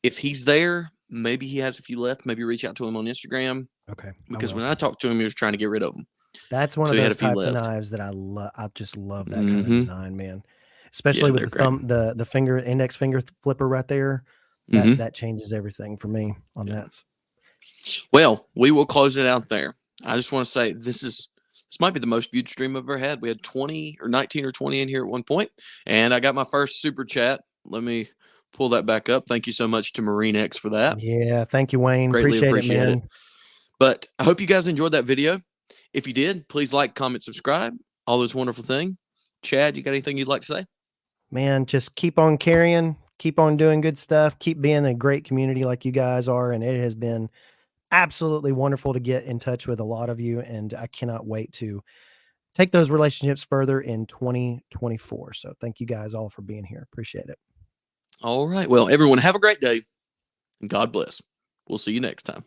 If he's there, maybe he has a few left. Maybe reach out to him on Instagram. Okay. Because when I talked to him, he was trying to get rid of them. That's one of those types of knives that I love. I just love that kind of design, man. Especially with the the finger, index finger flipper right there. That changes everything for me on that. Well, we will close it out there. I just want to say this might be the most viewed stream I've ever had. We had 20 or 19 or 20 in here at one point, and I got my first super chat. Let me pull that back up. Thank you so much to Marine X for that. Yeah, thank you, Wayne. Greatly Appreciate it, man. But I hope you guys enjoyed that video. If you did, please like, comment, subscribe, all those wonderful things. Chad, you got anything you'd like to say? Man, just keep on carrying, keep on doing good stuff, keep being a great community like you guys are, and it has been absolutely wonderful to get in touch with a lot of you, and I cannot wait to take those relationships further in 2024. So thank you guys all for being here. Appreciate it. All right. Well, everyone have a great day, and God bless. We'll see you next time.